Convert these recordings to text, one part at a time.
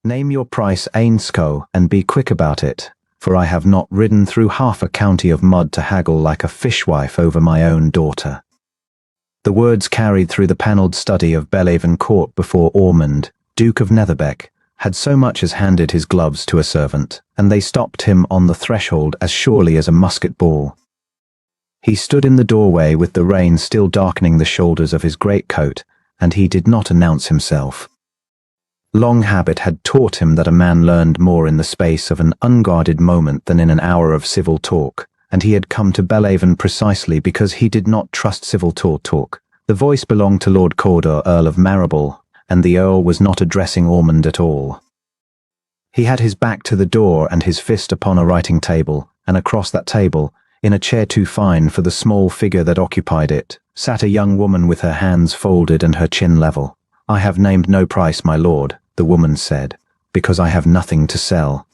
Name your price, Ainscoe, and be quick about it, for I have not ridden through half a county of mud to haggle like a fishwife over my own daughter." The words carried through the panelled study of Belhaven Court before Ormond, Duke of Netherbeck, had so much as handed his gloves to a servant, and they stopped him on the threshold as surely as a musket ball. He stood in the doorway with the rain still darkening the shoulders of his greatcoat, and he did not announce himself. Long habit had taught him that a man learned more in the space of an unguarded moment than in an hour of civil talk, and he had come to Belhaven precisely because he did not trust civil talk. The voice belonged to Lord Cawdor, Earl of Marrable, and the Earl was not addressing Ormond at all. He had his back to the door and his fist upon a writing table, and across that table, in a chair too fine for the small figure that occupied it, sat a young woman with her hands folded and her chin level. "I have named no price, my lord," the woman said, "because I have nothing to sell.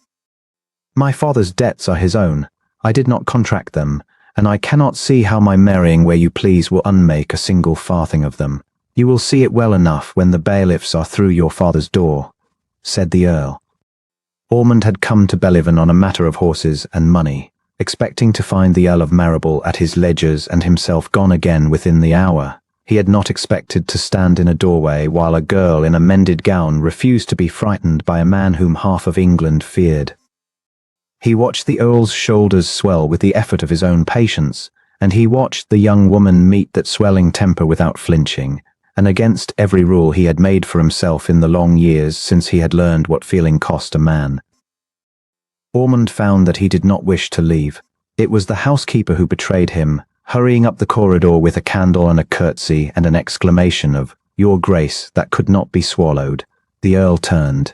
My father's debts are his own. I did not contract them, and I cannot see how my marrying where you please will unmake a single farthing of them. You will see it well enough when the bailiffs are through your father's door," said the Earl. Ormond had come to Belhaven on a matter of horses and money, expecting to find the Earl of Marrable at his ledgers and himself gone again within the hour. He had not expected to stand in a doorway while a girl in a mended gown refused to be frightened by a man whom half of England feared. He watched the Earl's shoulders swell with the effort of his own patience, and he watched the young woman meet that swelling temper without flinching, and against every rule he had made for himself in the long years since he had learned what feeling cost a man. Ormond found that he did not wish to leave. It was the housekeeper who betrayed him, hurrying up the corridor with a candle and a curtsy and an exclamation of "Your Grace" that could not be swallowed. The Earl turned.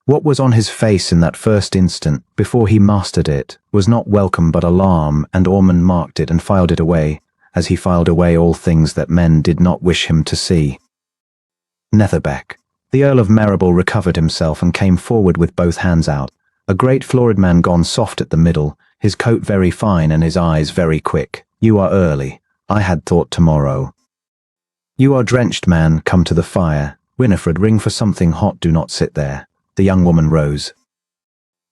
What was on his face in that first instant, before he mastered it, was not welcome but alarm, and Ormond marked it and filed it away, as he filed away all things that men did not wish him to see. Netherbeck. The Earl of Marrable recovered himself and came forward with both hands out, a great florid man gone soft at the middle, his coat very fine and his eyes very quick. "You are early. I had thought tomorrow." "You are drenched, man. Come to the fire. Winifred, ring for something hot. Do not sit there." The young woman rose.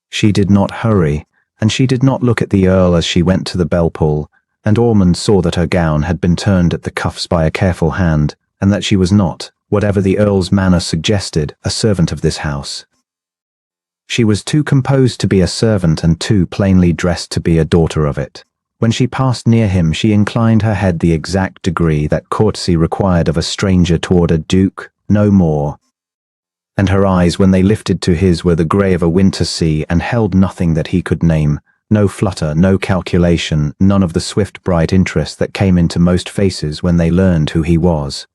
She did not hurry, and she did not look at the Earl as she went to the bell-pull, and Ormond saw that her gown had been turned at the cuffs by a careful hand, and that she was not, whatever the Earl's manner suggested, a servant of this house. She was too composed to be a servant and too plainly dressed to be a daughter of it. When she passed near him, she inclined her head the exact degree that courtesy required of a stranger toward a duke, no more. And her eyes, when they lifted to his, were the grey of a winter sea and held nothing that he could name, no flutter, no calculation, none of the swift bright interest that came into most faces when they learned who he was.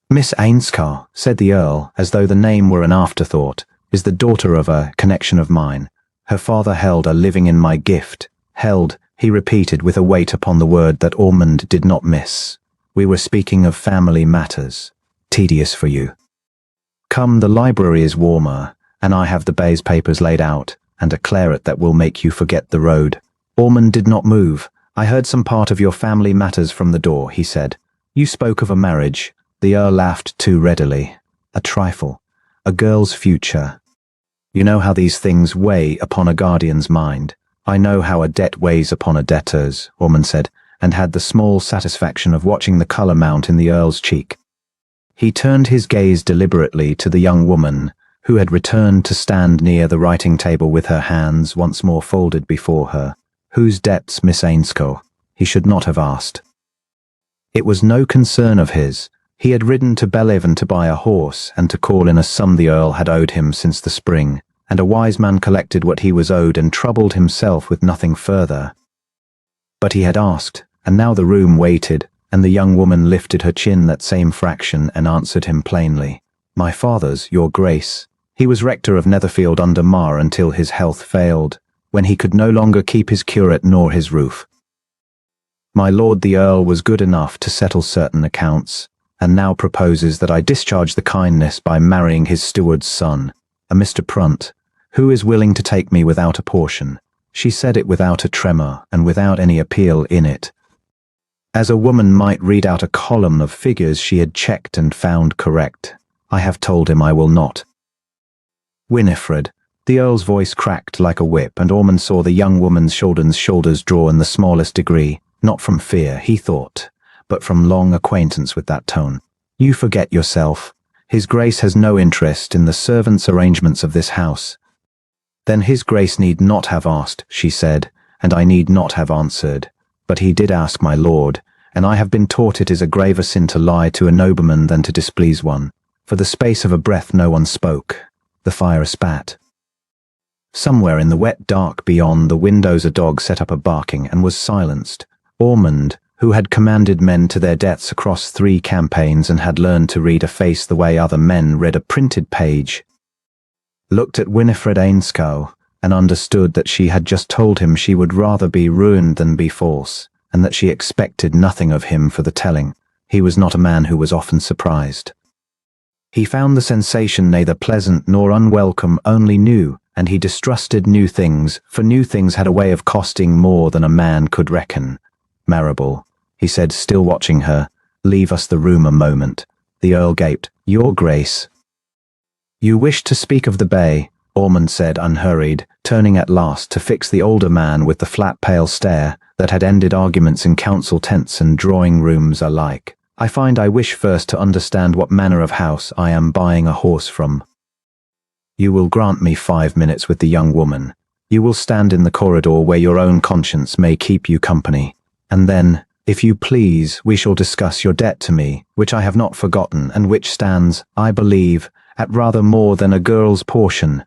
"Miss Ainscoe," said the Earl, as though the name were an afterthought, "is the daughter of a connection of mine. Her father held a living in my gift. Held," he repeated with a weight upon the word that Ormond did not miss. "We were speaking of family matters. Tedious for you. Come, the library is warmer, and I have the Bay's papers laid out, and a claret that will make you forget the road." Ormond did not move. "I heard some part of your family matters from the door," he said. "You spoke of a marriage." The Earl laughed too readily. "A trifle. A girl's future. You know how these things weigh upon a guardian's mind." "I know how a debt weighs upon a debtor's," Ormond said, and had the small satisfaction of watching the colour mount in the Earl's cheek. He turned his gaze deliberately to the young woman, who had returned to stand near the writing table with her hands once more folded before her. "Whose debts, Miss Ainscoe?" He should not have asked. It was no concern of his. He had ridden to Belhaven to buy a horse and to call in a sum the Earl had owed him since the spring, and a wise man collected what he was owed and troubled himself with nothing further. But he had asked, and now the room waited, and the young woman lifted her chin that same fraction and answered him plainly. "My father's, your grace." He was rector of Netherfield under Mar until his health failed, when he could no longer keep his curate nor his roof. My lord the Earl was good enough to settle certain accounts, and now proposes that I discharge the kindness by marrying his steward's son, a Mr. Prunt, who is willing to take me without a portion. She said it without a tremor and without any appeal in it, as a woman might read out a column of figures she had checked and found correct. "I have told him I will not." Winifred. The Earl's voice cracked like a whip, and Ormond saw the young woman's shoulders draw in the smallest degree, not from fear, he thought, but from long acquaintance with that tone. You forget yourself. His Grace has no interest in the servants' arrangements of this house. Then His Grace need not have asked, she said, and I need not have answered. But he did ask, my lord, and I have been taught it is a graver sin to lie to a nobleman than to displease one. For the space of a breath no one spoke. The fire spat. Somewhere in the wet dark beyond the windows a dog set up a barking and was silenced. Ormond, who had commanded men to their deaths across 3 campaigns and had learned to read a face the way other men read a printed page, looked at Winifred Ainscow and understood that she had just told him she would rather be ruined than be false, and that she expected nothing of him for the telling. He was not a man who was often surprised. He found the sensation neither pleasant nor unwelcome, only new, and he distrusted new things, for new things had a way of costing more than a man could reckon. Marable, he said, still watching her, leave us the room a moment. The Earl gaped. Your Grace. You wish to speak of the bay, Ormond said, unhurried, turning at last to fix the older man with the flat pale stare that had ended arguments in council tents and drawing rooms alike. I find I wish first to understand what manner of house I am buying a horse from. You will grant me 5 minutes with the young woman. You will stand in the corridor where your own conscience may keep you company. And then, if you please, we shall discuss your debt to me, which I have not forgotten, and which stands, I believe, at rather more than a girl's portion.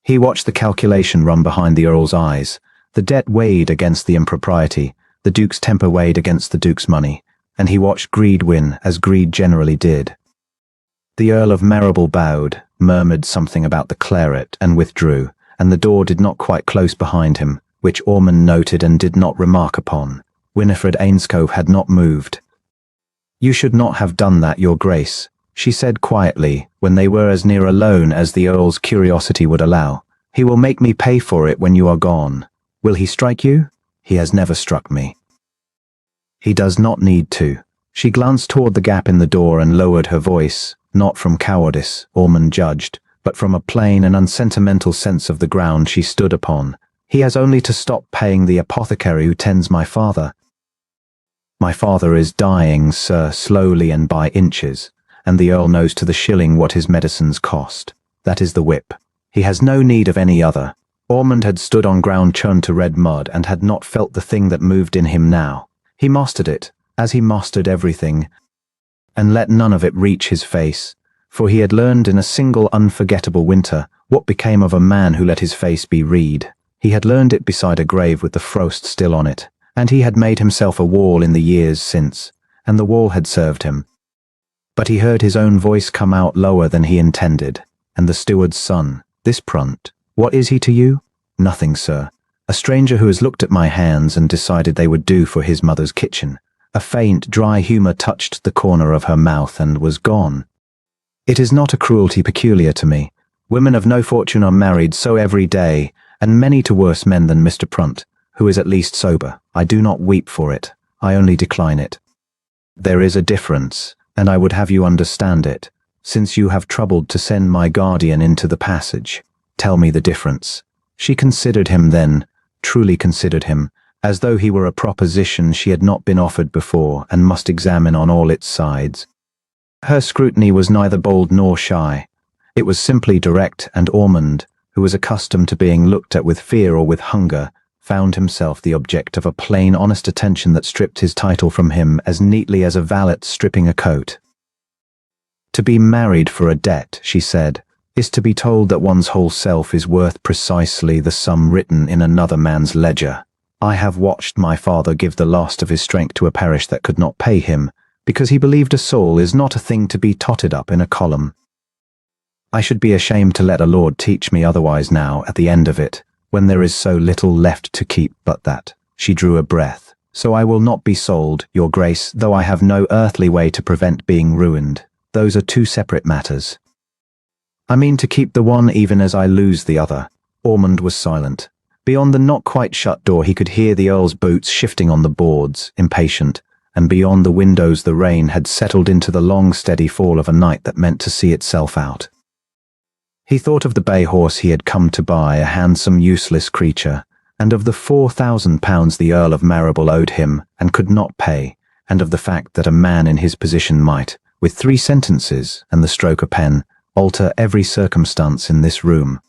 He watched the calculation run behind the Earl's eyes. The debt weighed against the impropriety, the Duke's temper weighed against the Duke's money, and he watched greed win, as greed generally did. The Earl of Marable bowed, murmured something about the claret, and withdrew, and the door did not quite close behind him, which Ormond noted and did not remark upon. Winifred Ainscow had not moved. You should not have done that, your Grace, she said quietly, when they were as near alone as the Earl's curiosity would allow. He will make me pay for it when you are gone. Will he strike you? He has never struck me. He does not need to. She glanced toward the gap in the door and lowered her voice, not from cowardice, Ormond judged, but from a plain and unsentimental sense of the ground she stood upon. He has only to stop paying the apothecary who tends my father. My father is dying, sir, slowly and by inches, and the Earl knows to the shilling what his medicines cost. That is the whip. He has no need of any other. Ormond had stood on ground churned to red mud and had not felt the thing that moved in him now. He mastered it, as he mastered everything, and let none of it reach his face, for he had learned in a single unforgettable winter what became of a man who let his face be reed. He had learned it beside a grave with the frost still on it, and he had made himself a wall in the years since, and the wall had served him. But he heard his own voice come out lower than he intended, and the steward's son, this Prunt, what is he to you? Nothing, sir. A stranger who has looked at my hands and decided they would do for his mother's kitchen. A faint, dry humour touched the corner of her mouth and was gone. It is not a cruelty peculiar to me. Women of no fortune are married so every day, and many to worse men than Mr. Prunt, who is at least sober. I do not weep for it. I only decline it. There is a difference, and I would have you understand it, since you have troubled to send my guardian into the passage. Tell me the difference. She considered him then, truly considered him, as though he were a proposition she had not been offered before and must examine on all its sides. Her scrutiny was neither bold nor shy. It was simply direct, and Ormond, who was accustomed to being looked at with fear or with hunger, found himself the object of a plain, honest attention that stripped his title from him as neatly as a valet stripping a coat. To be married for a debt, she said, is to be told that one's whole self is worth precisely the sum written in another man's ledger. I have watched my father give the last of his strength to a parish that could not pay him, because he believed a soul is not a thing to be totted up in a column. I should be ashamed to let a lord teach me otherwise now, at the end of it, when there is so little left to keep but that. She drew a breath. So I will not be sold, your Grace, though I have no earthly way to prevent being ruined. Those are 2 separate matters. I mean to keep the one even as I lose the other. Ormond was silent. Beyond the not quite shut door he could hear the Earl's boots shifting on the boards, impatient, and beyond the windows the rain had settled into the long steady fall of a night that meant to see itself out. He thought of the bay horse he had come to buy, a handsome, useless creature, and of the £4,000 the Earl of Marrable owed him and could not pay, and of the fact that a man in his position might, with 3 sentences and the stroke of pen, alter every circumstance in this room.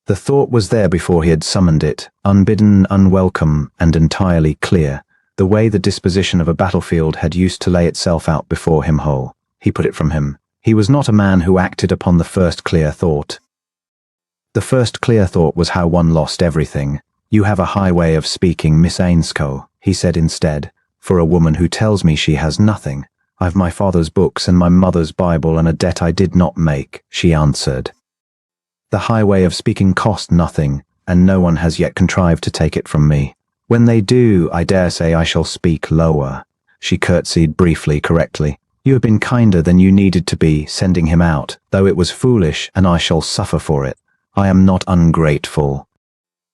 The thought was there before he had summoned it, unbidden, unwelcome, and entirely clear, the way the disposition of a battlefield had used to lay itself out before him whole. He put it from him. He was not a man who acted upon the first clear thought. The first clear thought was how one lost everything. "You have a high way of speaking, Miss Ainscoe," he said instead, "for a woman who tells me she has nothing. I've my father's books and my mother's Bible and a debt I did not make," she answered. "The high way of speaking cost nothing, and no one has yet contrived to take it from me. When they do, I dare say I shall speak lower." She curtsied briefly, correctly. "You have been kinder than you needed to be, sending him out, though it was foolish, and I shall suffer for it. I am not ungrateful.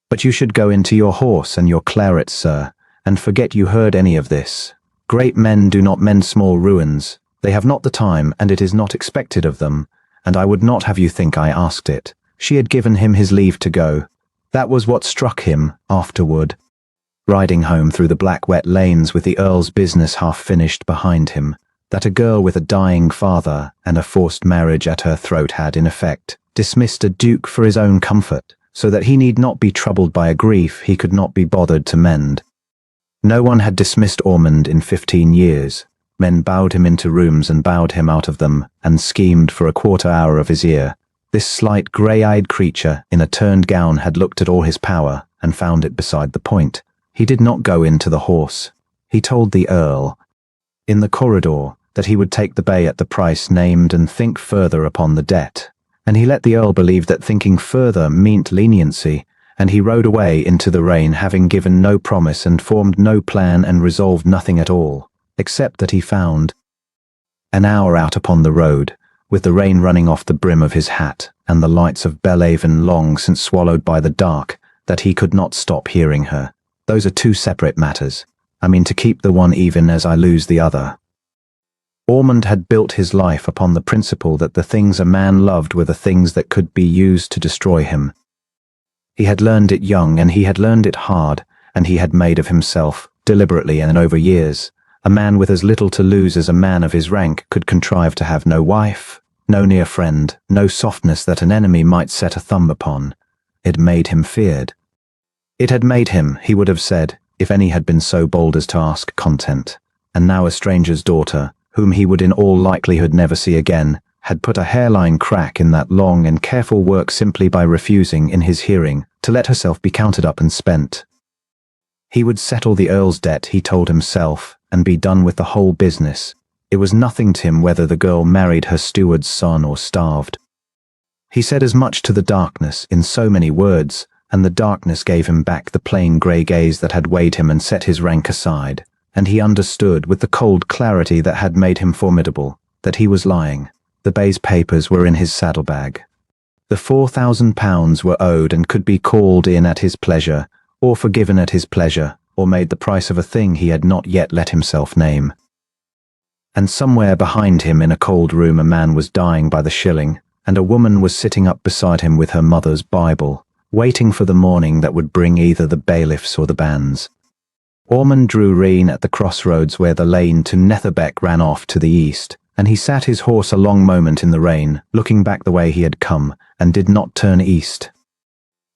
But you should go into your horse and your claret, sir, and forget you heard any of this. Great men do not mend small ruins. They have not the time, and it is not expected of them, and I would not have you think I asked it." She had given him his leave to go. That was what struck him afterward. Riding home through the black wet lanes with the Earl's business half finished behind him, that a girl with a dying father and a forced marriage at her throat had, in effect, dismissed a duke for his own comfort, so that he need not be troubled by a grief he could not be bothered to mend. No one had dismissed Ormond in 15 years. Men bowed him into rooms and bowed him out of them, and schemed for a quarter hour of his ear. This slight grey-eyed creature in a turned gown had looked at all his power and found it beside the point. He did not go into the horse. He told the Earl, in the corridor, that he would take the bay at the price named and think further upon the debt. And he let the Earl believe that thinking further meant leniency, and he rode away into the rain, having given no promise and formed no plan and resolved nothing at all, except that he found an hour out upon the road, with the rain running off the brim of his hat, and the lights of Belhaven long since swallowed by the dark, that he could not stop hearing her. Those are 2 separate matters. I mean to keep the one even as I lose the other. Ormond had built his life upon the principle that the things a man loved were the things that could be used to destroy him. He had learned it young, and he had learned it hard, and he had made of himself, deliberately and over years, a man with as little to lose as a man of his rank could contrive to have no wife, no near friend, no softness that an enemy might set a thumb upon. It made him feared. It had made him, he would have said, if any had been so bold as to ask content. And now a stranger's daughter, whom he would in all likelihood never see again, had put a hairline crack in that long and careful work simply by refusing, in his hearing, to let herself be counted up and spent. He would settle the Earl's debt, he told himself, and be done with the whole business. It was nothing to him whether the girl married her steward's son or starved. He said as much to the darkness in so many words, and the darkness gave him back the plain grey gaze that had weighed him and set his rank aside, and he understood with the cold clarity that had made him formidable, that he was lying. The bay's papers were in his saddlebag. The £4,000 were owed and could be called in at his pleasure, or forgiven at his pleasure, or made the price of a thing he had not yet let himself name. And somewhere behind him in a cold room a man was dying by the shilling, and a woman was sitting up beside him with her mother's Bible, waiting for the morning that would bring either the bailiffs or the banns. Ormond drew rein at the crossroads where the lane to Netherbeck ran off to the east, and he sat his horse a long moment in the rain, looking back the way he had come, and did not turn east.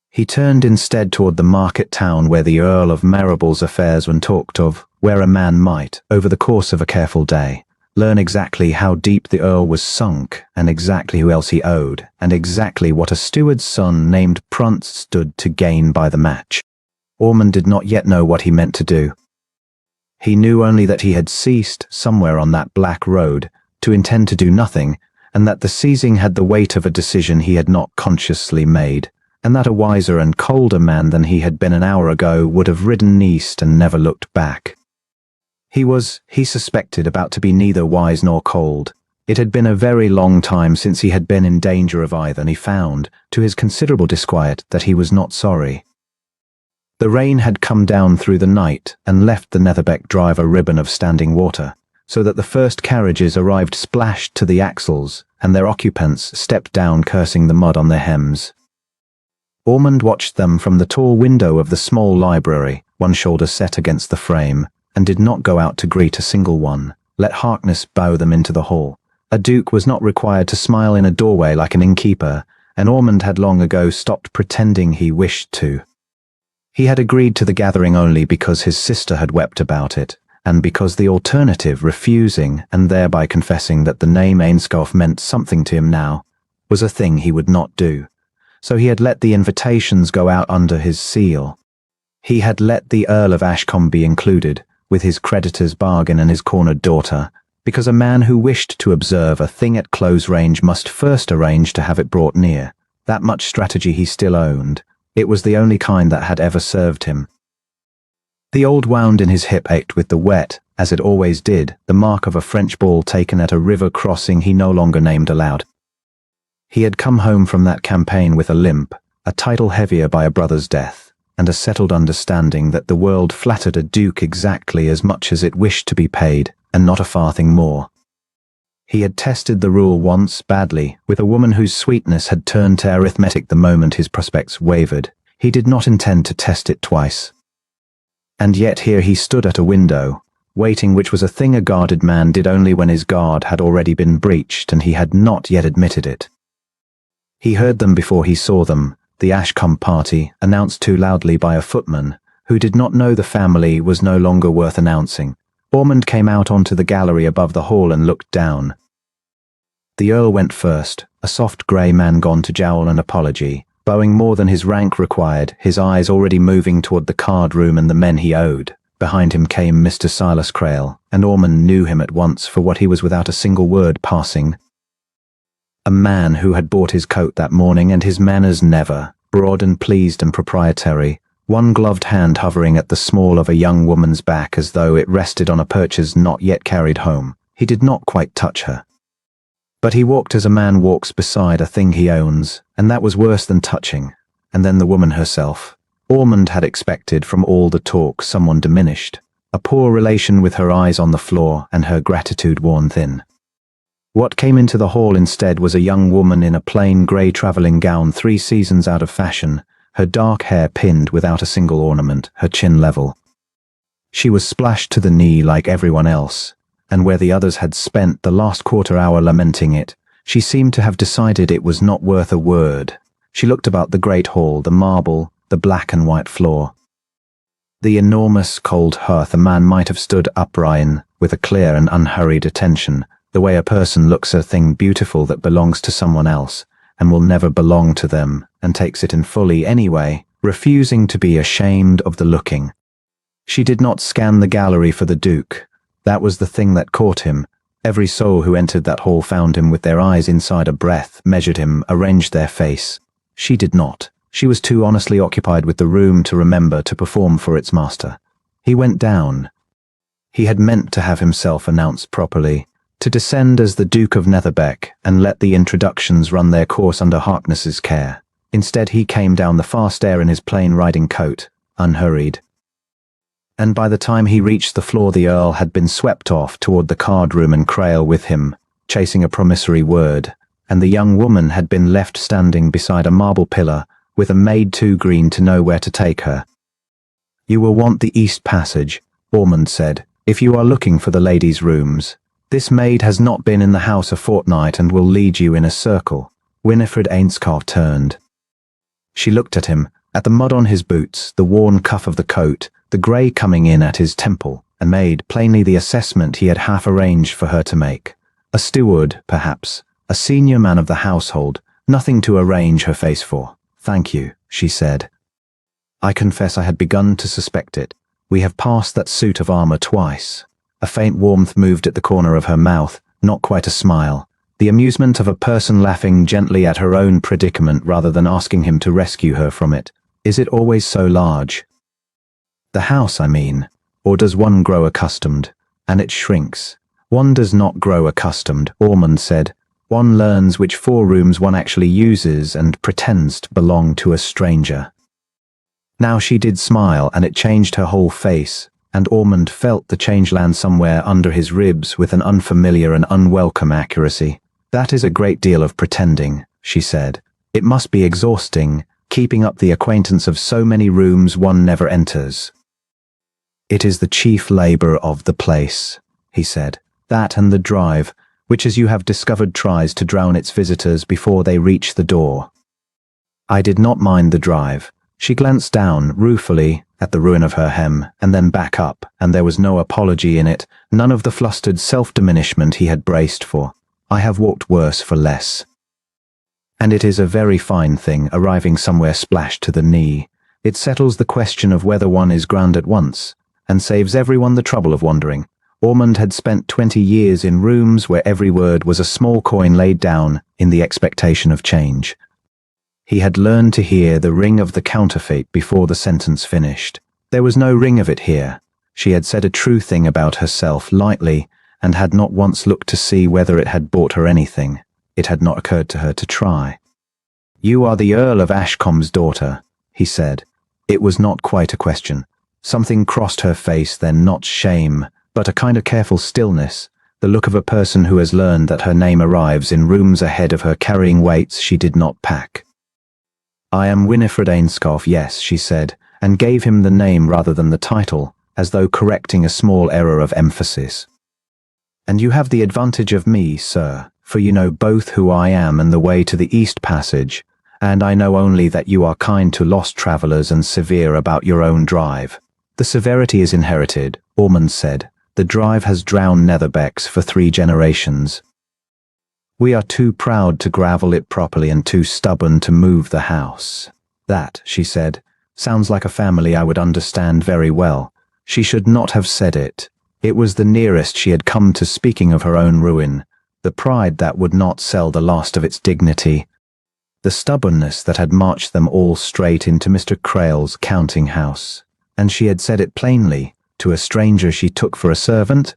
He turned instead toward the market town where the Earl of Marrable's affairs were talked of, where a man might, over the course of a careful day, learn exactly how deep the Earl was sunk, and exactly who else he owed, and exactly what a steward's son named Prunce stood to gain by the match. Ormond did not yet know what he meant to do. He knew only that he had ceased, somewhere on that black road, to intend to do nothing, and that the seizing had the weight of a decision he had not consciously made, and that a wiser and colder man than he had been an hour ago would have ridden east and never looked back. He was, he suspected, about to be neither wise nor cold. It had been a very long time since he had been in danger of either, and he found, to his considerable disquiet, that he was not sorry. The rain had come down through the night and left the Netherbeck Drive a ribbon of standing water, so that the first carriages arrived splashed to the axles, and their occupants stepped down cursing the mud on their hems. Ormond watched them from the tall window of the small library, one shoulder set against the frame, and did not go out to greet a single one. Let Harkness bow them into the hall. A duke was not required to smile in a doorway like an innkeeper, and Ormond had long ago stopped pretending he wished to. He had agreed to the gathering only because his sister had wept about it, and because the alternative, refusing and thereby confessing that the name Ainscough meant something to him now, was a thing he would not do. So he had let the invitations go out under his seal. He had let the Earl of Ashcombe be included, with his creditor's bargain and his cornered daughter, because a man who wished to observe a thing at close range must first arrange to have it brought near. That much strategy he still owned. It was the only kind that had ever served him. The old wound in his hip ached with the wet, as it always did, the mark of a French ball taken at a river crossing he no longer named aloud. He had come home from that campaign with a limp, a title heavier by a brother's death, and a settled understanding that the world flattered a duke exactly as much as it wished to be paid, and not a farthing more. He had tested the rule once, badly, with a woman whose sweetness had turned to arithmetic the moment his prospects wavered. He did not intend to test it twice. And yet here he stood at a window, waiting, which was a thing a guarded man did only when his guard had already been breached and he had not yet admitted it. He heard them before he saw them, the Ashcombe party, announced too loudly by a footman, who did not know the family was no longer worth announcing. Ormond came out onto the gallery above the hall and looked down. The Earl went first, a soft grey man gone to jowl an apology, bowing more than his rank required, his eyes already moving toward the card room and the men he owed. Behind him came Mr. Silas Crail, and Ormond knew him at once for what he was without a single word passing. A man who had bought his coat that morning, and his manners never, broad and pleased and proprietary, one gloved hand hovering at the small of a young woman's back as though it rested on a purchase not yet carried home. He did not quite touch her. But he walked as a man walks beside a thing he owns, and that was worse than touching. And then the woman herself. Ormond had expected from all the talk someone diminished, a poor relation with her eyes on the floor and her gratitude worn thin. What came into the hall instead was a young woman in a plain grey travelling gown 3 seasons out of fashion, her dark hair pinned without a single ornament, her chin level. She was splashed to the knee like everyone else, and where the others had spent the last quarter hour lamenting it, she seemed to have decided it was not worth a word. She looked about the great hall, the marble, the black and white floor. The enormous cold hearth a man might have stood upright in, with a clear and unhurried attention, the way a person looks at a thing beautiful that belongs to someone else, and will never belong to them, and takes it in fully anyway, refusing to be ashamed of the looking. She did not scan the gallery for the Duke. That was the thing that caught him. Every soul who entered that hall found him with their eyes inside a breath, measured him, arranged their face. She did not. She was too honestly occupied with the room to remember to perform for its master. He went down. He had meant to have himself announced properly, to descend as the Duke of Netherbeck and let the introductions run their course under Harkness's care. Instead he came down the far stair in his plain riding coat, unhurried. And by the time he reached the floor the Earl had been swept off toward the card room and Crail with him, chasing a promissory word, and the young woman had been left standing beside a marble pillar with a maid too green to know where to take her. "You will want the east passage," Ormond said, "if you are looking for the ladies' rooms. This maid has not been in the house a fortnight and will lead you in a circle." Winifred Ainscough turned. She looked at him, at the mud on his boots, the worn cuff of the coat, the grey coming in at his temple, and made plainly the assessment he had half arranged for her to make. A steward, perhaps, a senior man of the household, nothing to arrange her face for. "Thank you," she said. "I confess I had begun to suspect it. We have passed that suit of armour twice." A faint warmth moved at the corner of her mouth, not quite a smile. The amusement of a person laughing gently at her own predicament rather than asking him to rescue her from it. "Is it always so large?" "The house, I mean. Or does one grow accustomed? And it shrinks." "One does not grow accustomed," Ormond said. "One learns which 4 rooms one actually uses and pretends to belong to a stranger." Now she did smile, and it changed her whole face. and Ormond felt the change land somewhere under his ribs with an unfamiliar and unwelcome accuracy. "That is a great deal of pretending," she said. "It must be exhausting, keeping up the acquaintance of so many rooms one never enters." "It is the chief labor of the place," he said. "That and the drive, which as you have discovered tries to drown its visitors before they reach the door." I did not mind the drive. She glanced down, ruefully, at the ruin of her hem, and then back up, and there was no apology in it, none of the flustered self-diminishment he had braced for. "I have walked worse for less. And it is a very fine thing, arriving somewhere splashed to the knee. It settles the question of whether one is grand at once, and saves everyone the trouble of wondering." Ormond had spent 20 years in rooms where every word was a small coin laid down in the expectation of change. He had learned to hear the ring of the counterfeit before the sentence finished. There was no ring of it here. She had said a true thing about herself lightly, and had not once looked to see whether it had bought her anything. It had not occurred to her to try. "You are the Earl of Ashcombe's daughter," he said. It was not quite a question. Something crossed her face then, not shame, but a kind of careful stillness, the look of a person who has learned that her name arrives in rooms ahead of her carrying weights she did not pack. "I am Winifred Ainscough, yes," she said, and gave him the name rather than the title, as though correcting a small error of emphasis. "And you have the advantage of me, sir, for you know both who I am and the way to the East Passage, and I know only that you are kind to lost travellers and severe about your own drive." "The severity is inherited," Ormond said. "The drive has drowned Netherbecks for 3 generations. We are too proud to gravel it properly and too stubborn to move the house." "That," she said, "sounds like a family I would understand very well." She should not have said it. It was the nearest she had come to speaking of her own ruin, the pride that would not sell the last of its dignity, the stubbornness that had marched them all straight into Mr. Crail's counting house. And she had said it plainly, to a stranger she took for a servant,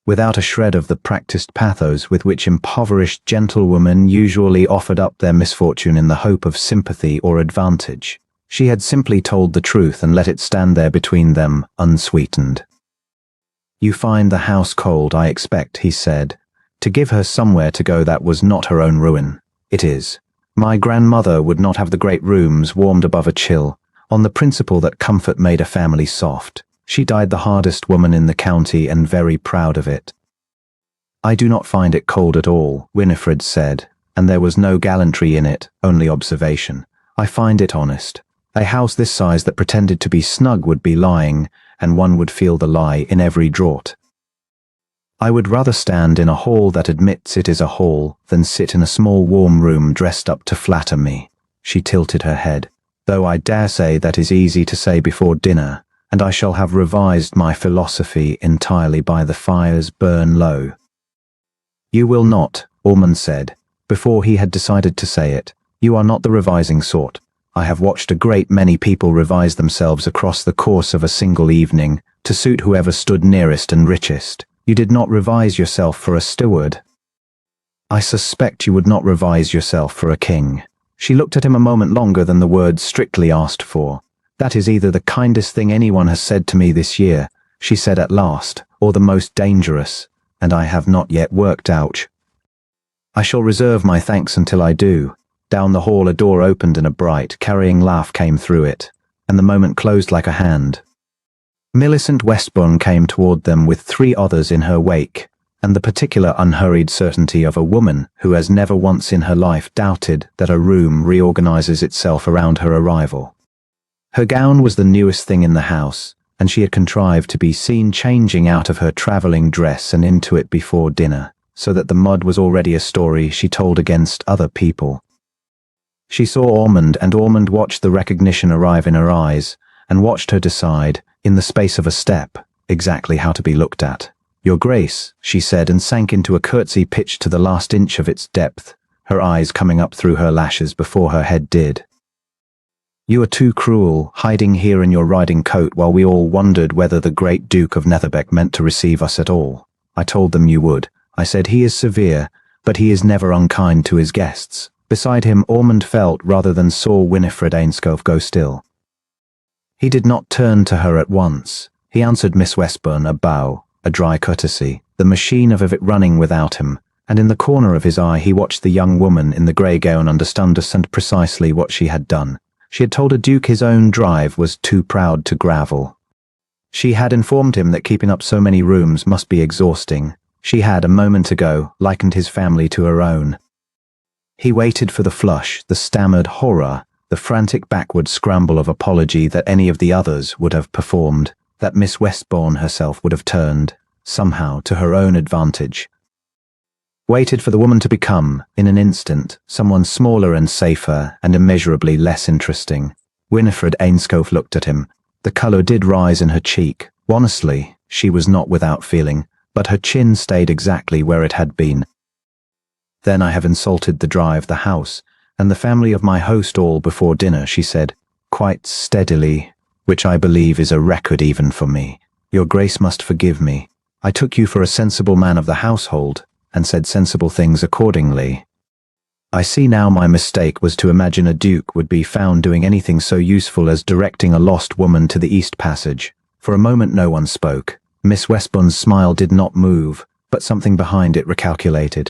without a shred of the practiced pathos with which impoverished gentlewomen usually offered up their misfortune in the hope of sympathy or advantage. She had simply told the truth and let it stand there between them, unsweetened. "You find the house cold, I expect," he said. To give her somewhere to go that was not her own ruin. "It is. My grandmother would not have the great rooms warmed above a chill, on the principle that comfort made a family soft. She died the hardest woman in the county and very proud of it." "I do not find it cold at all," Winifred said, and there was no gallantry in it, only observation. "I find it honest. A house this size that pretended to be snug would be lying, and one would feel the lie in every draught. I would rather stand in a hall that admits it is a hall than sit in a small warm room dressed up to flatter me." She tilted her head. "Though I dare say that is easy to say before dinner, and I shall have revised my philosophy entirely by the fire's burn low." "You will not," Ormond said, before he had decided to say it. "You are not the revising sort. I have watched a great many people revise themselves across the course of a single evening, to suit whoever stood nearest and richest. You did not revise yourself for a steward. I suspect you would not revise yourself for a king." She looked at him a moment longer than the words strictly asked for. "That is either the kindest thing anyone has said to me this year," she said at last, "or the most dangerous, and I have not yet worked out. I shall reserve my thanks until I do." Down the hall a door opened and a bright, carrying laugh came through it, and the moment closed like a hand. Millicent Westbourne came toward them with 3 others in her wake, and the particular unhurried certainty of a woman who has never once in her life doubted that a room reorganizes itself around her arrival. Her gown was the newest thing in the house, and she had contrived to be seen changing out of her travelling dress and into it before dinner, so that the mud was already a story she told against other people. She saw Ormond, and Ormond watched the recognition arrive in her eyes, and watched her decide, in the space of a step, exactly how to be looked at. "Your Grace," she said, and sank into a curtsy pitched to the last inch of its depth, her eyes coming up through her lashes before her head did. "You are too cruel, hiding here in your riding coat while we all wondered whether the great Duke of Netherbeck meant to receive us at all. I told them you would. I said he is severe, but he is never unkind to his guests." Beside him, Ormond felt rather than saw Winifred Ainscough go still. He did not turn to her at once. He answered Miss Westbourne a bow, a dry courtesy, the machine of it running without him, and in the corner of his eye he watched the young woman in the grey gown understand precisely what she had done. She had told a duke his own drive was too proud to gravel. She had informed him that keeping up so many rooms must be exhausting. She had, a moment ago, likened his family to her own. He waited for the flush, the stammered horror, the frantic backward scramble of apology that any of the others would have performed, that Miss Westbourne herself would have turned, somehow, to her own advantage. Waited for the woman to become, in an instant, someone smaller and safer and immeasurably less interesting. Winifred Ainscough looked at him. The colour did rise in her cheek. Honestly, she was not without feeling, but her chin stayed exactly where it had been. Then I have insulted the drive, the house, and the family of my host all before dinner, she said, quite steadily, which I believe is a record even for me. Your Grace must forgive me. I took you for a sensible man of the household, and said sensible things accordingly. I see now my mistake was to imagine a duke would be found doing anything so useful as directing a lost woman to the East Passage. For a moment no one spoke. Miss Westbourne's smile did not move, but something behind it recalculated.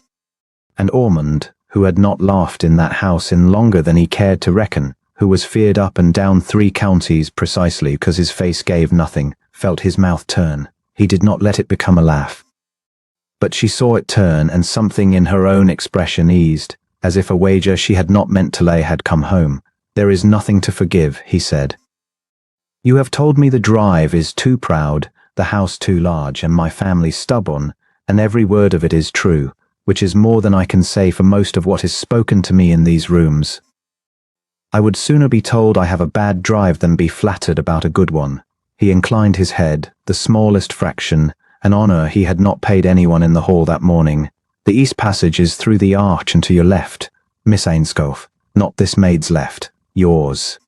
And Ormond, who had not laughed in that house in longer than he cared to reckon, who was feared up and down 3 counties precisely because his face gave nothing, felt his mouth turn. He did not let it become a laugh. But she saw it turn, and something in her own expression eased, as if a wager she had not meant to lay had come home. There is nothing to forgive, he said. You have told me the drive is too proud, the house too large, and my family stubborn, and every word of it is true, which is more than I can say for most of what is spoken to me in these rooms. I would sooner be told I have a bad drive than be flattered about a good one. He inclined his head, the smallest fraction, an honour he had not paid anyone in the hall that morning. The East Passage is through the arch and to your left, Miss Ainscough, not this maid's left, yours.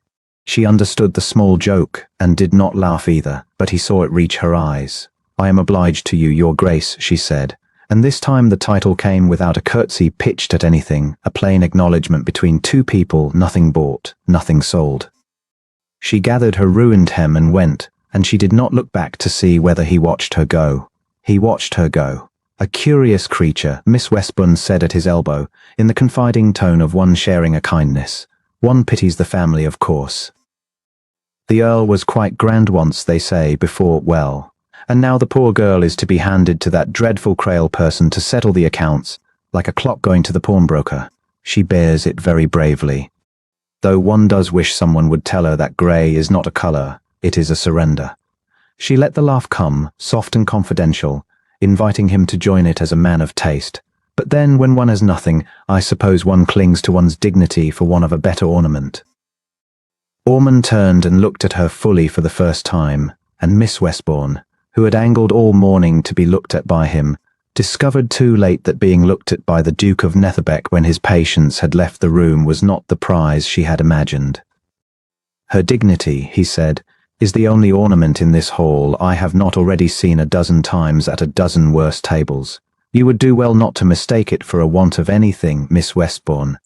She understood the small joke, and did not laugh either, but he saw it reach her eyes. I am obliged to you, your Grace, she said, and this time the title came without a curtsy pitched at anything, a plain acknowledgment between 2 people, nothing bought, nothing sold. She gathered her ruined hem and went, and she did not look back to see whether he watched her go. He watched her go. A curious creature, Miss Westbourne said at his elbow, in the confiding tone of one sharing a kindness. One pities the family, of course. The Earl was quite grand once, they say, before, well, and now the poor girl is to be handed to that dreadful Crail person to settle the accounts, like a clock going to the pawnbroker. She bears it very bravely. Though one does wish someone would tell her that grey is not a colour, it is a surrender. She let the laugh come, soft and confidential, inviting him to join it as a man of taste. But then, when one has nothing, I suppose one clings to one's dignity for want of a better ornament. Ormond turned and looked at her fully for the first time, and Miss Westbourne, who had angled all morning to be looked at by him, discovered too late that being looked at by the Duke of Netherbeck when his patients had left the room was not the prize she had imagined. Her dignity, he said, is the only ornament in this hall I have not already seen a dozen times at a dozen worse tables. You would do well not to mistake it for a want of anything, Miss Westbourne.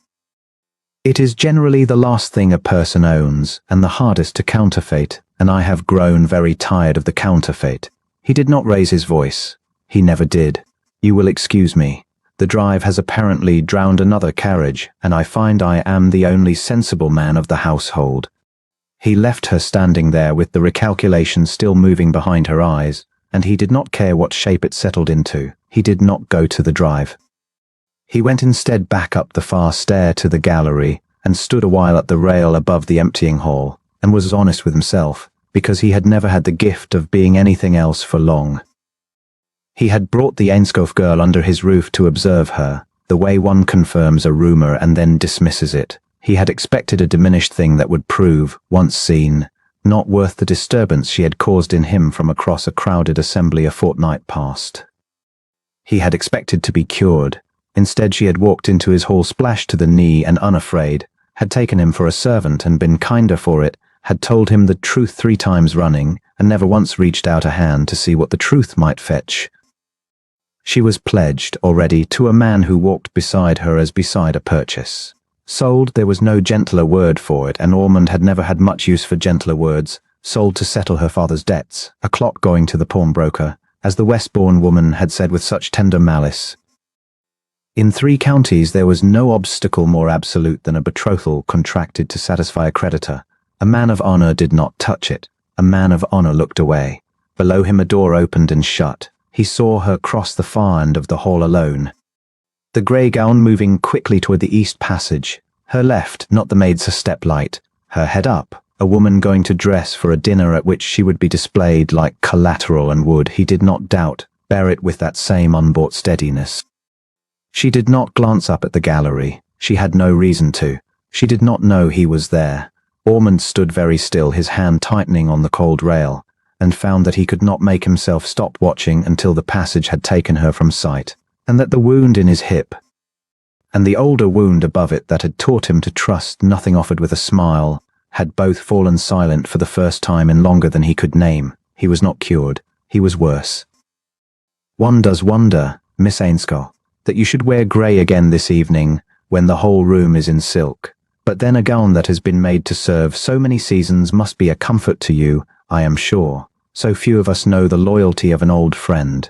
It is generally the last thing a person owns, and the hardest to counterfeit, and I have grown very tired of the counterfeit. He did not raise his voice. He never did. You will excuse me. The drive has apparently drowned another carriage, and I find I am the only sensible man of the household. He left her standing there with the recalculation still moving behind her eyes, and he did not care what shape it settled into. He did not go to the drive. He went instead back up the far stair to the gallery, and stood a while at the rail above the emptying hall, and was honest with himself, because he had never had the gift of being anything else for long. He had brought the Ainscough girl under his roof to observe her, the way one confirms a rumour and then dismisses it. He had expected a diminished thing that would prove, once seen, not worth the disturbance she had caused in him from across a crowded assembly a fortnight past. He had expected to be cured. Instead, she had walked into his hall splashed to the knee and unafraid, had taken him for a servant and been kinder for it, had told him the truth 3 times running, and never once reached out a hand to see what the truth might fetch. She was pledged already to a man who walked beside her as beside a purchase. Sold, there was no gentler word for it, and Ormond had never had much use for gentler words, sold to settle her father's debts, a clock going to the pawnbroker, as the Westbourne woman had said with such tender malice. In 3 counties there was no obstacle more absolute than a betrothal contracted to satisfy a creditor. A man of honour did not touch it. A man of honour looked away. Below him a door opened and shut. He saw her cross the far end of the hall alone. The grey gown moving quickly toward the east passage. Her left, not the maid's, a step light. Her head up, a woman going to dress for a dinner at which she would be displayed like collateral and would, he did not doubt, bear it with that same unbought steadiness. She did not glance up at the gallery. She had no reason to. She did not know he was there. Ormond stood very still, his hand tightening on the cold rail, and found that he could not make himself stop watching until the passage had taken her from sight, and that the wound in his hip, and the older wound above it that had taught him to trust nothing offered with a smile, had both fallen silent for the first time in longer than he could name. He was not cured. He was worse. One does wonder, Miss Ainscough, that you should wear grey again this evening, when the whole room is in silk. But then a gown that has been made to serve so many seasons must be a comfort to you, I am sure. So few of us know the loyalty of an old friend.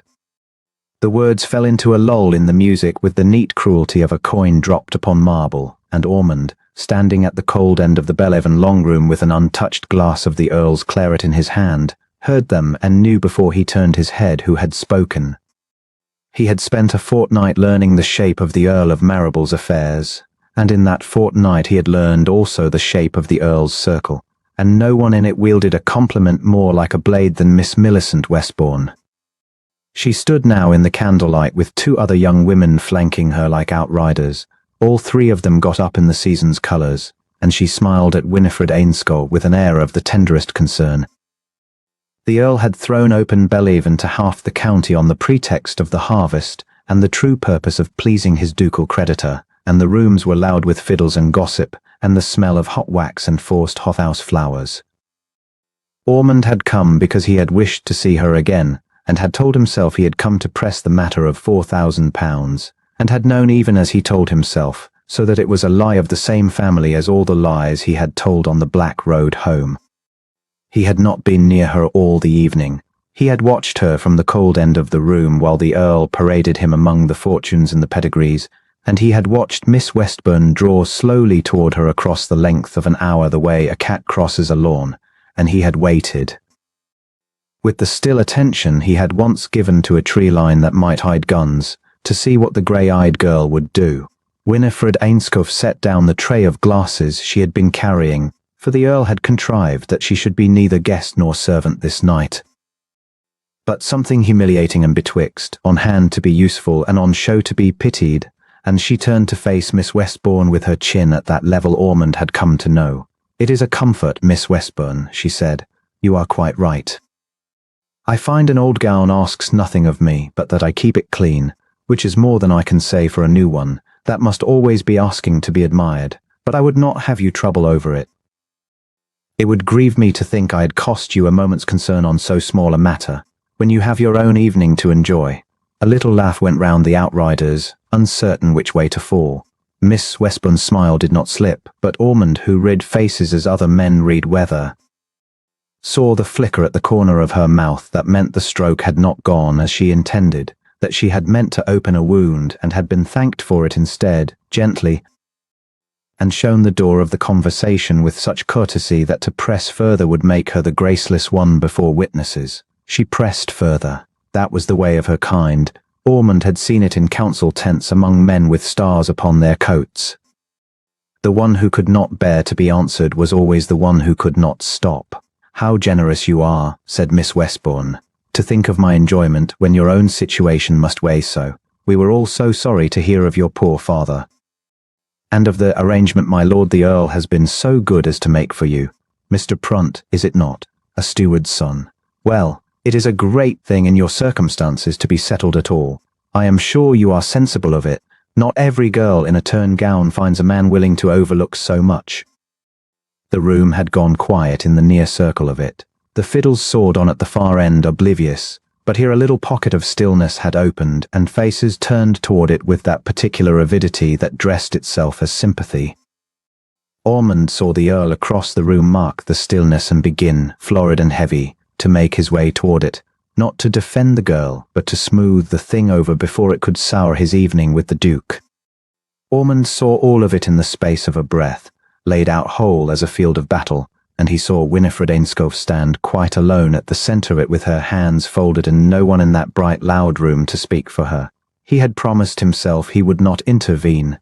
The words fell into a lull in the music with the neat cruelty of a coin dropped upon marble, and Ormond, standing at the cold end of the Bellevin long room with an untouched glass of the Earl's claret in his hand, heard them and knew before he turned his head who had spoken. He had spent a fortnight learning the shape of the Earl of Marrable's affairs, and in that fortnight he had learned also the shape of the Earl's circle, and no one in it wielded a compliment more like a blade than Miss Millicent Westbourne. She stood now in the candlelight with 2 other young women flanking her like outriders. All 3 of them got up in the season's colours, and she smiled at Winifred Ainscough with an air of the tenderest concern. The Earl had thrown open Bellevin to half the county on the pretext of the harvest and the true purpose of pleasing his ducal creditor, and the rooms were loud with fiddles and gossip, and the smell of hot wax and forced hothouse flowers. Ormond had come because he had wished to see her again, and had told himself he had come to press the matter of £4,000, and had known even as he told himself, so that it was a lie of the same family as all the lies he had told on the black road home. He had not been near her all the evening. He had watched her from the cold end of the room while the Earl paraded him among the fortunes and the pedigrees, and he had watched Miss Westbourne draw slowly toward her across the length of an hour the way a cat crosses a lawn, and he had waited. With the still attention he had once given to a tree line that might hide guns, to see what the grey-eyed girl would do. Winifred Ainscough set down the tray of glasses she had been carrying, for the Earl had contrived that she should be neither guest nor servant this night, but something humiliating and betwixt, on hand to be useful and on show to be pitied, and she turned to face Miss Westbourne with her chin at that level Ormond had come to know. "It is a comfort, Miss Westbourne," she said. "You are quite right. I find an old gown asks nothing of me but that I keep it clean, which is more than I can say for a new one. That must always be asking to be admired, but I would not have you trouble over it. It would grieve me to think I had cost you a moment's concern on so small a matter, when you have your own evening to enjoy." A little laugh went round the outriders, uncertain which way to fall. Miss Westbourne's smile did not slip, but Ormond, who read faces as other men read weather, saw the flicker at the corner of her mouth that meant the stroke had not gone as she intended, that she had meant to open a wound and had been thanked for it instead, gently, and shown the door of the conversation with such courtesy that to press further would make her the graceless one before witnesses. She pressed further. That was the way of her kind. Ormond had seen it in council tents among men with stars upon their coats. The one who could not bear to be answered was always the one who could not stop. "How generous you are," said Miss Westbourne, "to think of my enjoyment when your own situation must weigh so. We were all so sorry to hear of your poor father, and of the arrangement my lord the Earl has been so good as to make for you. Mr. Prunt, is it not? A steward's son. Well, it is a great thing in your circumstances to be settled at all. I am sure you are sensible of it. Not every girl in a turn gown finds a man willing to overlook so much." The room had gone quiet in the near circle of it. The fiddles soared on at the far end oblivious, but here a little pocket of stillness had opened, and faces turned toward it with that particular avidity that dressed itself as sympathy. Ormond saw the Earl across the room mark the stillness and begin, florid and heavy, to make his way toward it, not to defend the girl, but to smooth the thing over before it could sour his evening with the Duke. Ormond saw all of it in the space of a breath, laid out whole as a field of battle, and he saw Winifred Ainscough stand quite alone at the centre of it with her hands folded and no one in that bright loud room to speak for her. He had promised himself he would not intervene.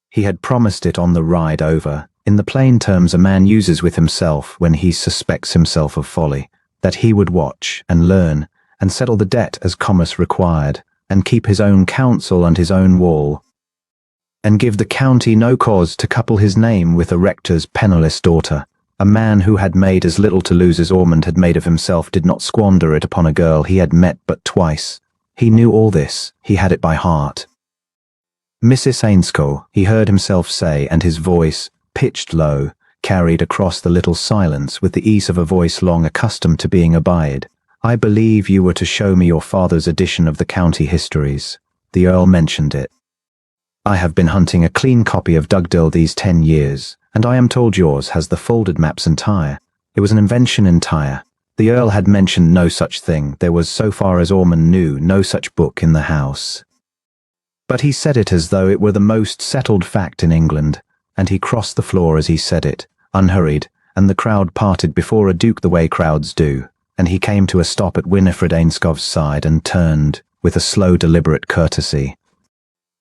He had promised it on the ride over, in the plain terms a man uses with himself when he suspects himself of folly, that he would watch and learn and settle the debt as commerce required, and keep his own counsel and his own wall, and give the county no cause to couple his name with a rector's penniless daughter. A man who had made as little to lose as Ormond had made of himself did not squander it upon a girl he had met but twice. He knew all this, he had it by heart. Mrs. Ainscough, he heard himself say, and his voice, pitched low, carried across the little silence with the ease of a voice long accustomed to being obeyed. I believe you were to show me your father's edition of the county histories. The Earl mentioned it. I have been hunting a clean copy of Dugdale these 10 years, and I am told yours has the folded maps entire. It was an invention entire. The Earl had mentioned no such thing. There was, so far as Ormond knew, no such book in the house. But he said it as though it were the most settled fact in England, and he crossed the floor as he said it, unhurried, and the crowd parted before a duke the way crowds do, and he came to a stop at Winifred Ainscough's side and turned, with a slow deliberate courtesy,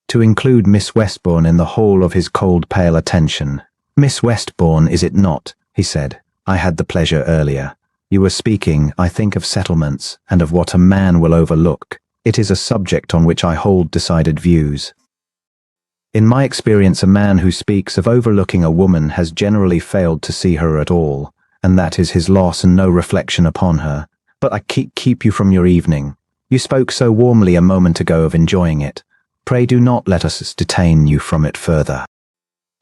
to include Miss Westbourne in the whole of his cold pale attention. Miss Westbourne, is it not? He said. I had the pleasure earlier. You were speaking, I think, of settlements, and of what a man will overlook. It is a subject on which I hold decided views. In my experience, a man who speaks of overlooking a woman has generally failed to see her at all, and that is his loss and no reflection upon her. But I keep you from your evening. You spoke so warmly a moment ago of enjoying it. Pray do not let us detain you from it further.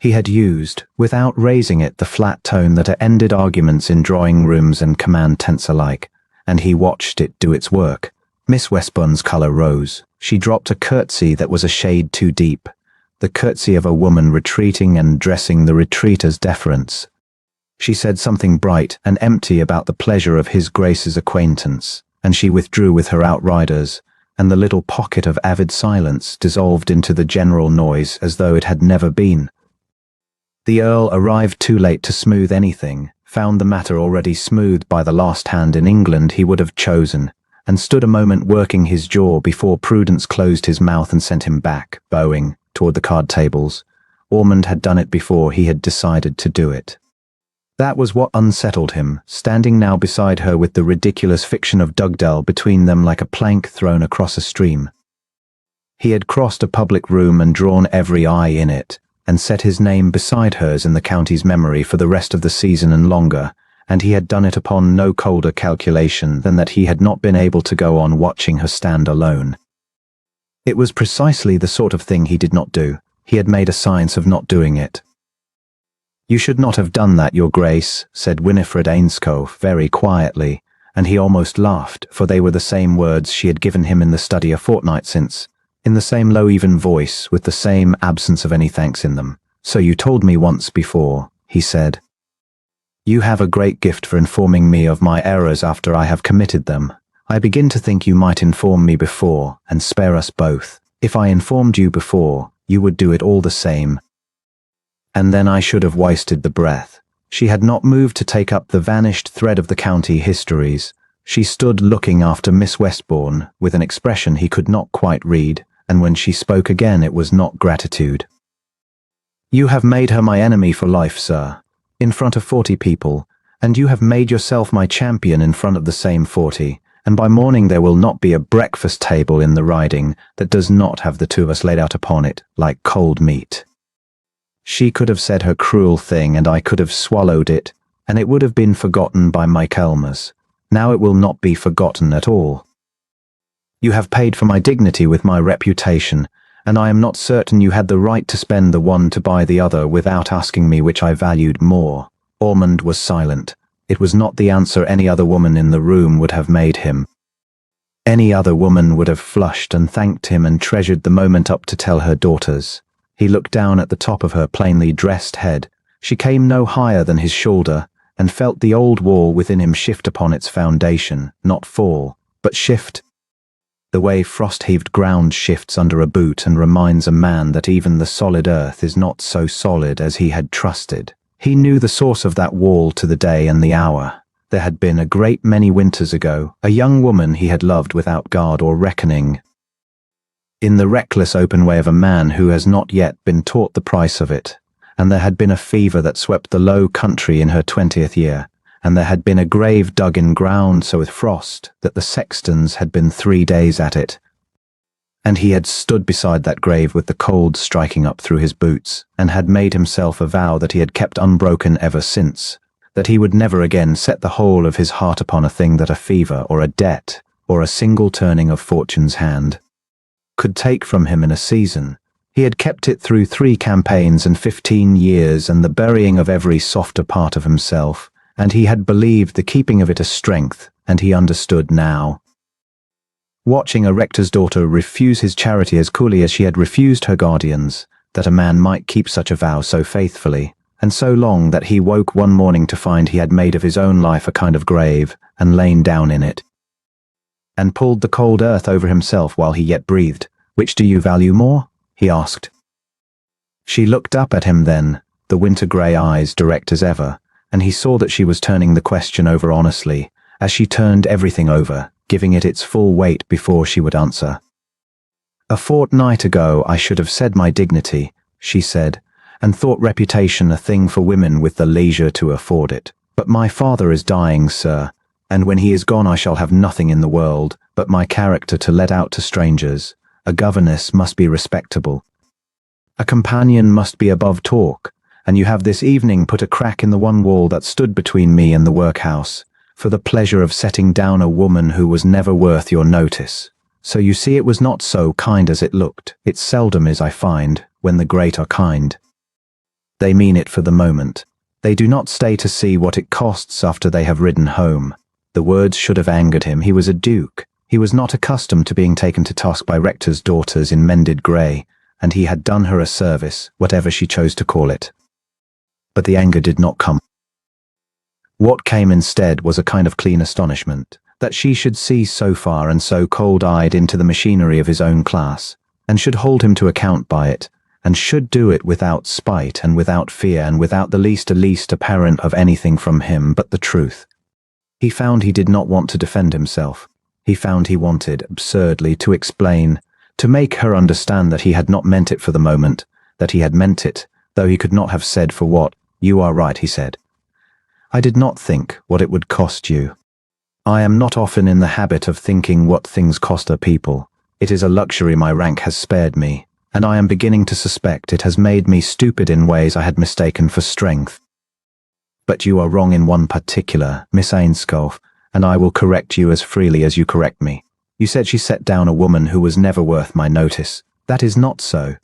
He had used, without raising it, the flat tone that ended arguments in drawing rooms and command tents alike, and he watched it do its work. Miss Westbourne's colour rose. She dropped a curtsy that was a shade too deep, the curtsy of a woman retreating and dressing the retreat as deference. She said something bright and empty about the pleasure of his Grace's acquaintance, and she withdrew with her outriders, and the little pocket of avid silence dissolved into the general noise as though it had never been. The Earl arrived too late to smooth anything, found the matter already smoothed by the last hand in England he would have chosen, and stood a moment working his jaw before Prudence closed his mouth and sent him back, bowing, toward the card tables. Ormond had done it before he had decided to do it. That was what unsettled him, standing now beside her with the ridiculous fiction of Dugdale between them like a plank thrown across a stream. He had crossed a public room and drawn every eye in it, and set his name beside hers in the county's memory for the rest of the season and longer, and he had done it upon no colder calculation than that he had not been able to go on watching her stand alone. It was precisely the sort of thing he did not do. He had made a science of not doing it. You should not have done that, Your Grace, said Winifred Ainscough very quietly, and he almost laughed, for they were the same words she had given him in the study a fortnight since, in the same low even voice, with the same absence of any thanks in them. So you told me once before, he said. You have a great gift for informing me of my errors after I have committed them. I begin to think you might inform me before, and spare us both. If I informed you before, you would do it all the same. And then I should have wasted the breath. She had not moved to take up the vanished thread of the county histories. She stood looking after Miss Westbourne with an expression he could not quite read, and when she spoke again it was not gratitude. You have made her my enemy for life, sir, in front of 40 people, and you have made yourself my champion in front of the same 40, and by morning there will not be a breakfast table in the riding that does not have the two of us laid out upon it, like cold meat. She could have said her cruel thing, and I could have swallowed it, and it would have been forgotten by Michaelmas. Now it will not be forgotten at all. You have paid for my dignity with my reputation, and I am not certain you had the right to spend the one to buy the other without asking me which I valued more. Ormond was silent. It was not the answer any other woman in the room would have made him. Any other woman would have flushed and thanked him and treasured the moment up to tell her daughters. He looked down at the top of her plainly dressed head. She came no higher than his shoulder, and felt the old wall within him shift upon its foundation, not fall, but shift. The way frost-heaved ground shifts under a boot and reminds a man that even the solid earth is not so solid as he had trusted. He knew the source of that wall to the day and the hour. There had been a great many winters ago, a young woman he had loved without guard or reckoning, in the reckless open way of a man who has not yet been taught the price of it. And there had been a fever that swept the low country in her 20th year, and there had been a grave dug in ground so with frost that the sextons had been 3 days at it. And he had stood beside that grave with the cold striking up through his boots, and had made himself a vow that he had kept unbroken ever since, that he would never again set the whole of his heart upon a thing that a fever or a debt or a single turning of fortune's hand could take from him in a season. He had kept it through 3 campaigns and 15 years and the burying of every softer part of himself, and he had believed the keeping of it a strength, and he understood now. Watching a rector's daughter refuse his charity as coolly as she had refused her guardians, that a man might keep such a vow so faithfully, and so long that he woke one morning to find he had made of his own life a kind of grave, and lain down in it, and pulled the cold earth over himself while he yet breathed. Which do you value more? He asked. She looked up at him then, the winter-grey eyes direct as ever, and he saw that she was turning the question over honestly, as she turned everything over, giving it its full weight before she would answer. A fortnight ago I should have said my dignity, she said, and thought reputation a thing for women with the leisure to afford it. But my father is dying, sir, and when he is gone I shall have nothing in the world but my character to let out to strangers. A governess must be respectable. A companion must be above talk, and you have this evening put a crack in the one wall that stood between me and the workhouse, for the pleasure of setting down a woman who was never worth your notice. So you see it was not so kind as it looked. It seldom is, I find, when the great are kind. They mean it for the moment. They do not stay to see what it costs after they have ridden home. The words should have angered him. He was a duke. He was not accustomed to being taken to task by rectors' daughters in mended grey, and he had done her a service, whatever she chose to call it. But the anger did not come. What came instead was a kind of clean astonishment, that she should see so far and so cold-eyed into the machinery of his own class, and should hold him to account by it, and should do it without spite and without fear and without the least apparent of anything from him but the truth. He found he did not want to defend himself. He found he wanted, absurdly, to explain, to make her understand that he had not meant it for the moment, that he had meant it, though he could not have said for what. You are right, he said. I did not think what it would cost you. I am not often in the habit of thinking what things cost a people. It is a luxury my rank has spared me, and I am beginning to suspect it has made me stupid in ways I had mistaken for strength. But you are wrong in one particular, Miss Ainscough, and I will correct you as freely as you correct me. You said she set down a woman who was never worth my notice. That is not so.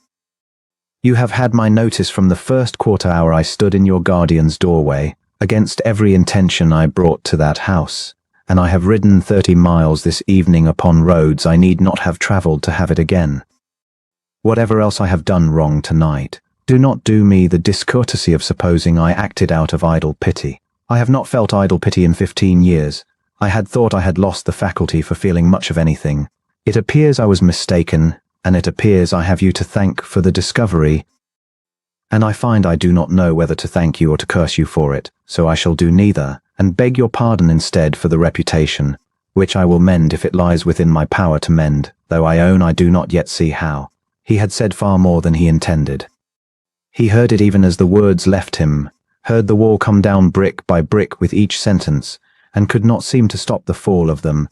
You have had my notice from the first quarter hour I stood in your guardian's doorway, against every intention I brought to that house, and I have ridden 30 miles this evening upon roads I need not have travelled to have it again. Whatever else I have done wrong tonight, do not do me the discourtesy of supposing I acted out of idle pity. I have not felt idle pity in 15 years. I had thought I had lost the faculty for feeling much of anything. It appears I was mistaken, and it appears I have you to thank for the discovery. And I find I do not know whether to thank you or to curse you for it, so I shall do neither, and beg your pardon instead for the reputation, which I will mend if it lies within my power to mend, though I own I do not yet see how. He had said far more than he intended. He heard it even as the words left him, heard the wall come down brick by brick with each sentence, and could not seem to stop the fall of them.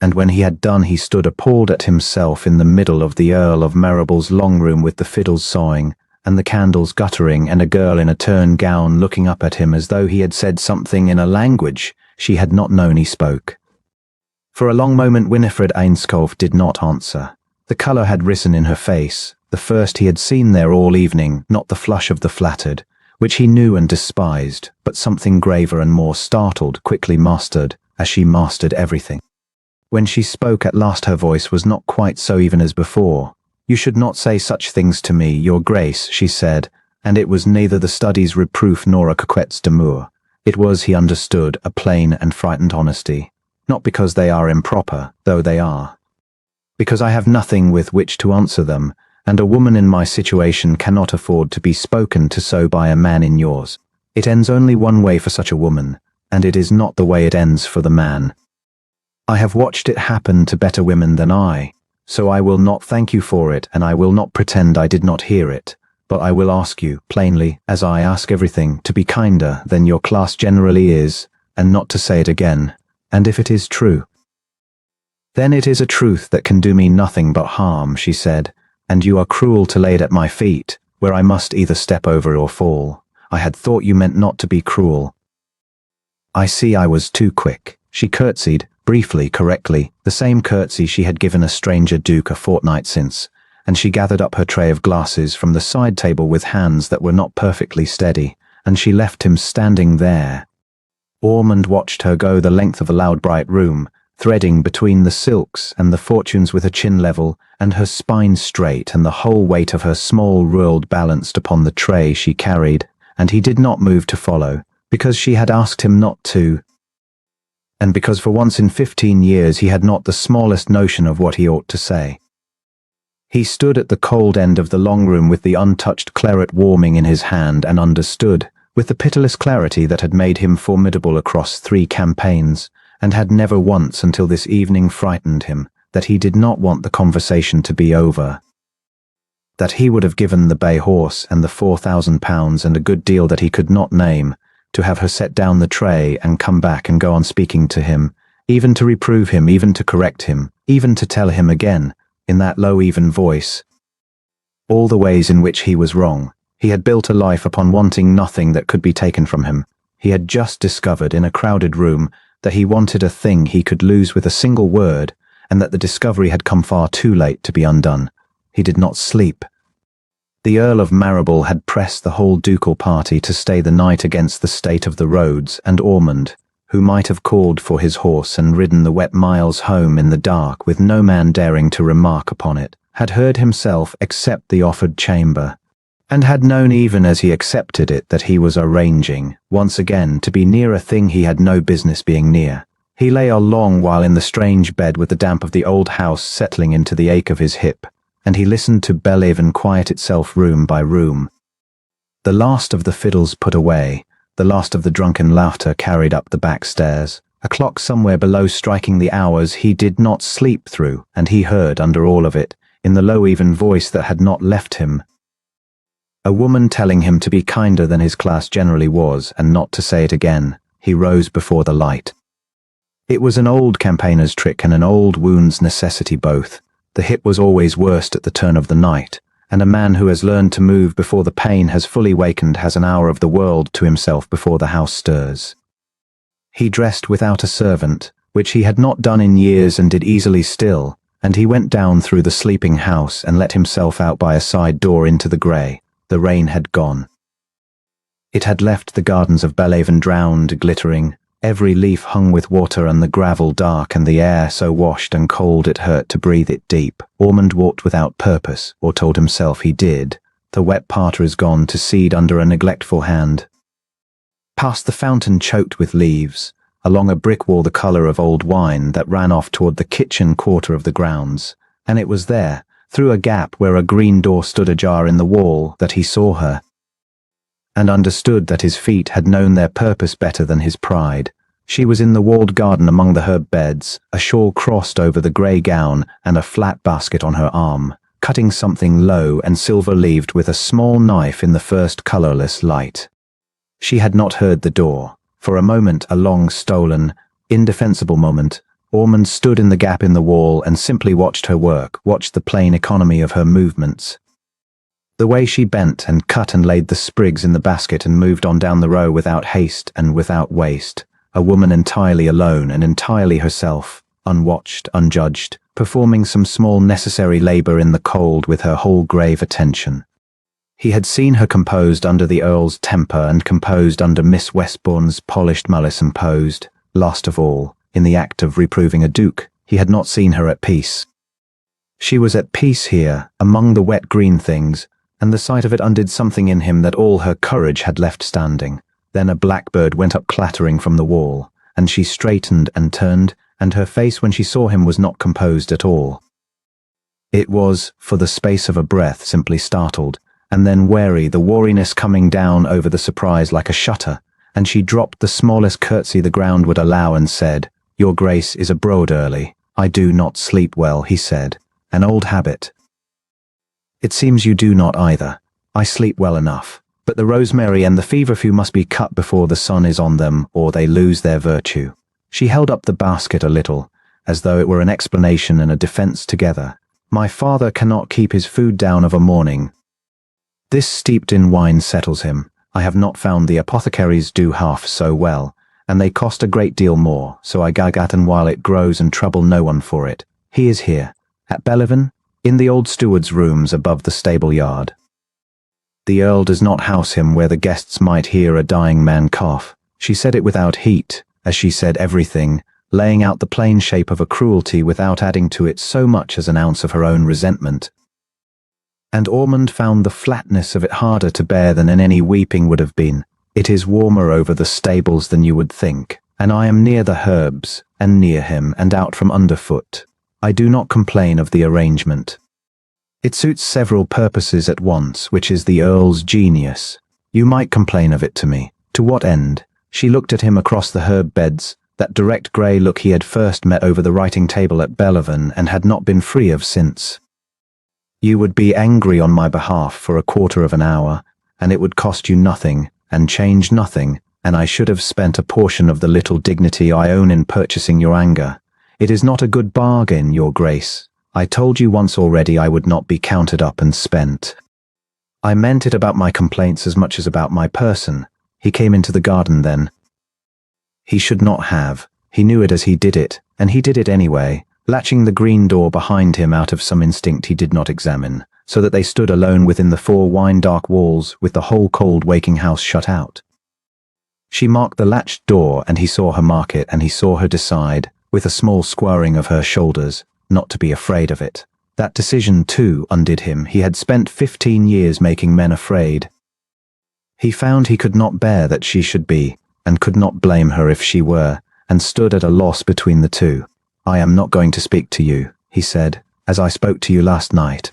And when he had done he stood appalled at himself in the middle of the Earl of Marrable's long room with the fiddles sawing, and the candles guttering, and a girl in a turn gown looking up at him as though he had said something in a language she had not known he spoke. For a long moment Winifred Ainscough did not answer. The colour had risen in her face, the first he had seen there all evening, not the flush of the flattered, which he knew and despised, but something graver and more startled, quickly mastered, as she mastered everything. When she spoke at last her voice was not quite so even as before. You should not say such things to me, your grace, she said, and it was neither the study's reproof nor a coquette's demur. It was, he understood, a plain and frightened honesty, not because they are improper, though they are. Because I have nothing with which to answer them, and a woman in my situation cannot afford to be spoken to so by a man in yours. It ends only one way for such a woman, and it is not the way it ends for the man. I have watched it happen to better women than I, so I will not thank you for it, and I will not pretend I did not hear it, but I will ask you, plainly, as I ask everything, to be kinder than your class generally is, and not to say it again, and if it is true. Then it is a truth that can do me nothing but harm, she said, and you are cruel to lay it at my feet, where I must either step over or fall. I had thought you meant not to be cruel. I see I was too quick. She curtsied, briefly, correctly, the same curtsy she had given a stranger duke a fortnight since, and she gathered up her tray of glasses from the side table with hands that were not perfectly steady, and she left him standing there. Ormond watched her go the length of the loud bright room, threading between the silks and the fortunes with her chin level and her spine straight and the whole weight of her small world balanced upon the tray she carried, and he did not move to follow, because she had asked him not to, and because for once in 15 years he had not the smallest notion of what he ought to say. He stood at the cold end of the long room with the untouched claret warming in his hand and understood, with the pitiless clarity that had made him formidable across 3 campaigns, and had never once until this evening frightened him, that he did not want the conversation to be over. That he would have given the bay horse and the £4,000 and a good deal that he could not name, to have her set down the tray and come back and go on speaking to him, even to reprove him, even to correct him, even to tell him again, in that low even voice, all the ways in which he was wrong. He had built a life upon wanting nothing that could be taken from him. He had just discovered in a crowded room that he wanted a thing he could lose with a single word, and that the discovery had come far too late to be undone. He did not sleep. The Earl of Marrable had pressed the whole ducal party to stay the night against the state of the roads, and Ormond, who might have called for his horse and ridden the wet miles home in the dark with no man daring to remark upon it, had heard himself accept the offered chamber, and had known even as he accepted it that he was arranging, once again, to be near a thing he had no business being near. He lay a long while in the strange bed with the damp of the old house settling into the ache of his hip, and he listened to Bellhaven quiet itself room by room. The last of the fiddles put away, the last of the drunken laughter carried up the back stairs, a clock somewhere below striking the hours he did not sleep through, and he heard, under all of it, in the low even voice that had not left him, a woman telling him to be kinder than his class generally was, and not to say it again. He rose before the light. It was an old campaigner's trick and an old wound's necessity both. The hip was always worst at the turn of the night, and a man who has learned to move before the pain has fully wakened has an hour of the world to himself before the house stirs. He dressed without a servant, which he had not done in years and did easily still, and he went down through the sleeping house and let himself out by a side door into the grey. The rain had gone. It had left the gardens of Bellhaven drowned, glittering, every leaf hung with water and the gravel dark and the air so washed and cold it hurt to breathe it deep. Ormond walked without purpose, or told himself he did. The wet parter is gone to seed under a neglectful hand. Past the fountain choked with leaves, along a brick wall the colour of old wine that ran off toward the kitchen quarter of the grounds, and it was there, through a gap where a green door stood ajar in the wall, that he saw her, and understood that his feet had known their purpose better than his pride. She was in the walled garden among the herb beds, a shawl crossed over the grey gown and a flat basket on her arm, cutting something low and silver-leaved with a small knife in the first colourless light. She had not heard the door. For a moment, a long, stolen, indefensible moment, Ormond stood in the gap in the wall and simply watched her work, watched the plain economy of her movements. The way she bent and cut and laid the sprigs in the basket and moved on down the row without haste and without waste, a woman entirely alone and entirely herself, unwatched, unjudged, performing some small necessary labour in the cold with her whole grave attention. He had seen her composed under the Earl's temper and composed under Miss Westbourne's polished malice, and posed, last of all, in the act of reproving a duke. He had not seen her at peace. She was at peace here, among the wet green things, and the sight of it undid something in him that all her courage had left standing. Then a blackbird went up clattering from the wall, and she straightened and turned, and her face when she saw him was not composed at all. It was, for the space of a breath, simply startled, and then wary, the wariness coming down over the surprise like a shutter, and she dropped the smallest curtsy the ground would allow and said, "Your Grace is abroad early. I do not sleep well," he said. "An old habit." "It seems you do not either. I sleep well enough. But the rosemary and the feverfew must be cut before the sun is on them, or they lose their virtue." She held up the basket a little, as though it were an explanation and a defense together. "My father cannot keep his food down of a morning. This steeped in wine settles him. I have not found the apothecaries do half so well, and they cost a great deal more, so I gag at and while it grows and trouble no one for it. He is here, at Bellevin, in the old steward's rooms above the stable yard. The Earl does not house him where the guests might hear a dying man cough." She said it without heat, as she said everything, laying out the plain shape of a cruelty without adding to it so much as an ounce of her own resentment. And Ormond found the flatness of it harder to bear than any weeping would have been. "It is warmer over the stables than you would think, and I am near the herbs, and near him, and out from underfoot. I do not complain of the arrangement. It suits several purposes at once, which is the Earl's genius. You might complain of it to me. To what end?" She looked at him across the herb beds, that direct grey look he had first met over the writing table at Bellevin and had not been free of since. "You would be angry on my behalf for a quarter of an hour, and it would cost you nothing, and change nothing, and I should have spent a portion of the little dignity I own in purchasing your anger. It is not a good bargain, Your Grace. I told you once already I would not be counted up and spent. I meant it about my complaints as much as about my person." He came into the garden then. He should not have. He knew it as he did it, and he did it anyway, latching the green door behind him out of some instinct he did not examine, so that they stood alone within the 4 wine-dark walls with the whole cold waking house shut out. She marked the latched door, and he saw her mark it, and he saw her decide, with a small squaring of her shoulders, not to be afraid of it. That decision, too, undid him. He had spent 15 years making men afraid. He found he could not bear that she should be, and could not blame her if she were, and stood at a loss between the two. "I am not going to speak to you," he said, "as I spoke to you last night.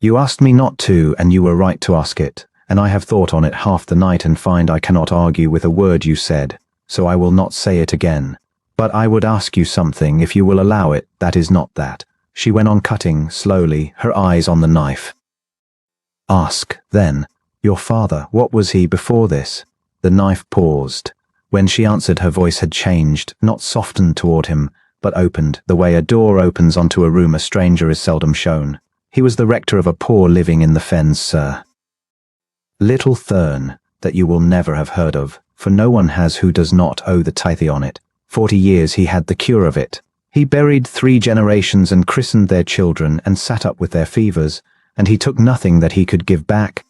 You asked me not to, and you were right to ask it, and I have thought on it half the night and find I cannot argue with a word you said, so I will not say it again. But I would ask you something, if you will allow it, that is not that." She went on cutting, slowly, her eyes on the knife. "Ask, then. Your father, what was he before this?" The knife paused. When she answered, her voice had changed, not softened toward him, but opened, the way a door opens onto a room a stranger is seldom shown. "He was the rector of a poor living in the fens, sir. Little Thurn, that you will never have heard of, for no one has who does not owe the tithe on it. 40 years he had the cure of it. He buried 3 generations and christened their children and sat up with their fevers, and he took nothing that he could give back,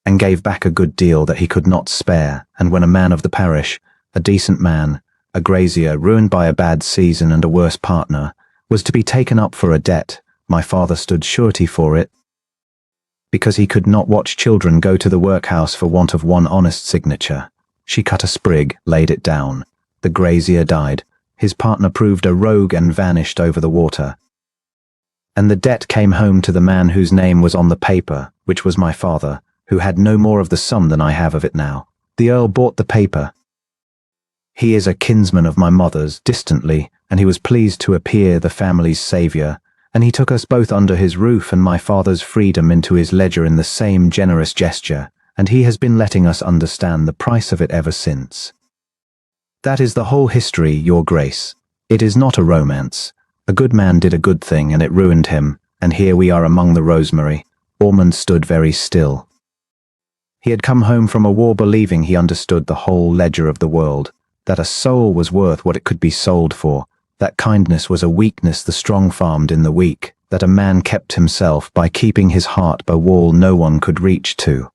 and gave back a good deal that he could not spare. And when a man of the parish, a decent man, a grazier ruined by a bad season and a worse partner, was to be taken up for a debt, my father stood surety for it, because he could not watch children go to the workhouse for want of one honest signature." She cut a sprig, laid it down. The grazier died. His partner proved a rogue and vanished over the water. And the debt came home to the man whose name was on the paper, which was my father, who had no more of the sum than I have of it now. The Earl bought the paper. He is a kinsman of my mother's, distantly, and he was pleased to appear the family's saviour, and he took us both under his roof and my father's freedom into his ledger in the same generous gesture, and he has been letting us understand the price of it ever since. That is the whole history, Your Grace. It is not a romance. A good man did a good thing, and it ruined him, and here we are among the rosemary." Ormond stood very still. He had come home from a war believing he understood the whole ledger of the world, that a soul was worth what it could be sold for, that kindness was a weakness the strong farmed in the weak, that a man kept himself by keeping his heart by wall no one could reach to.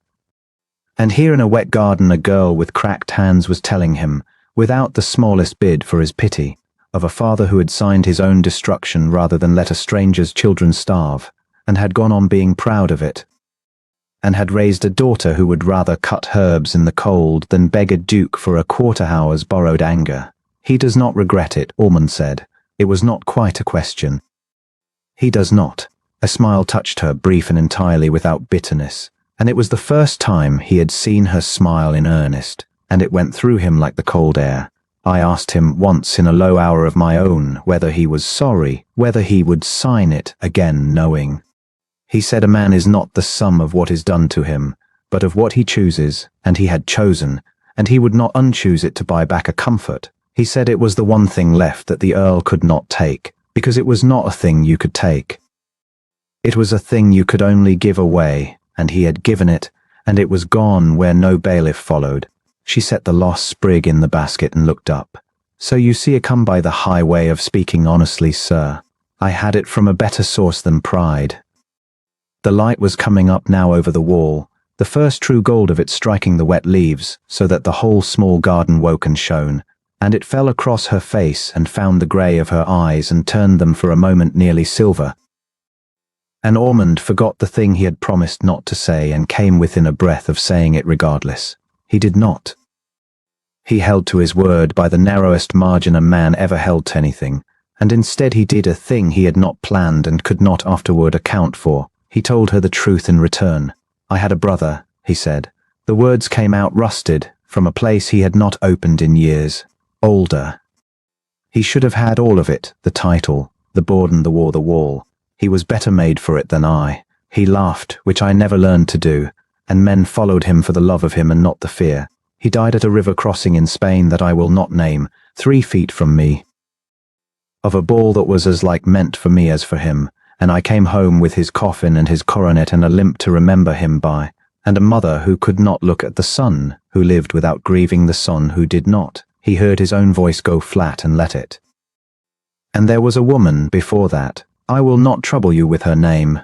And here in a wet garden a girl with cracked hands was telling him, without the smallest bid for his pity, of a father who had signed his own destruction rather than let a stranger's children starve, and had gone on being proud of it. and had raised a daughter who would rather cut herbs in the cold than beg a duke for a quarter-hour's borrowed anger. He does not regret it, Ormond said. It was not quite a question. He does not. A smile touched her, brief and entirely without bitterness, and it was the first time he had seen her smile in earnest, and it went through him like the cold air. I asked him once in a low hour of my own whether he was sorry, whether he would sign it again knowing. He said a man is not the sum of what is done to him, but of what he chooses, and he had chosen, and he would not unchoose it to buy back a comfort. He said it was the one thing left that the Earl could not take, because it was not a thing you could take. It was a thing you could only give away, and he had given it, and it was gone where no bailiff followed. She set the lost sprig in the basket and looked up. So you see I come by the high way of speaking honestly, sir. I had it from a better source than pride. The light was coming up now over the wall, the first true gold of it striking the wet leaves, so that the whole small garden woke and shone, and it fell across her face and found the grey of her eyes and turned them for a moment nearly silver. And Ormond forgot the thing he had promised not to say and came within a breath of saying it regardless. He did not. He held to his word by the narrowest margin a man ever held to anything, and instead he did a thing he had not planned and could not afterward account for. He told her the truth in return. I had a brother, he said. The words came out rusted, from a place he had not opened in years. Older. He should have had all of it, the title, the board and the wall. He was better made for it than I. He laughed, which I never learned to do, and men followed him for the love of him and not the fear. He died at a river crossing in Spain that I will not name, 3 feet from me. Of a ball that was as like meant for me as for him, and I came home with his coffin and his coronet and a limp to remember him by, and a mother who could not look at the son, who lived without grieving the son who did not. He heard his own voice go flat and let it. And there was a woman before that. I will not trouble you with her name,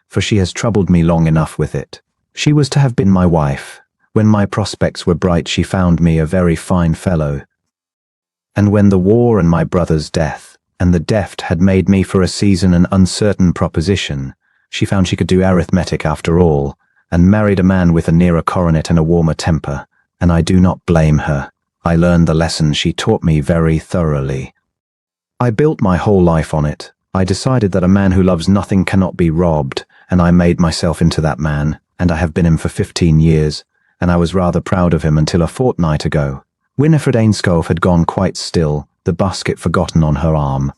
for she has troubled me long enough with it. She was to have been my wife. When my prospects were bright she found me a very fine fellow. And when the war and my brother's death, and the deft had made me for a season an uncertain proposition, she found she could do arithmetic after all, and married a man with a nearer coronet and a warmer temper, and I do not blame her. I learned the lesson she taught me very thoroughly. I built my whole life on it. I decided that a man who loves nothing cannot be robbed, and I made myself into that man, and I have been him for 15 years, and I was rather proud of him until a fortnight ago. Winifred Ainscove had gone quite still, the basket forgotten on her arm.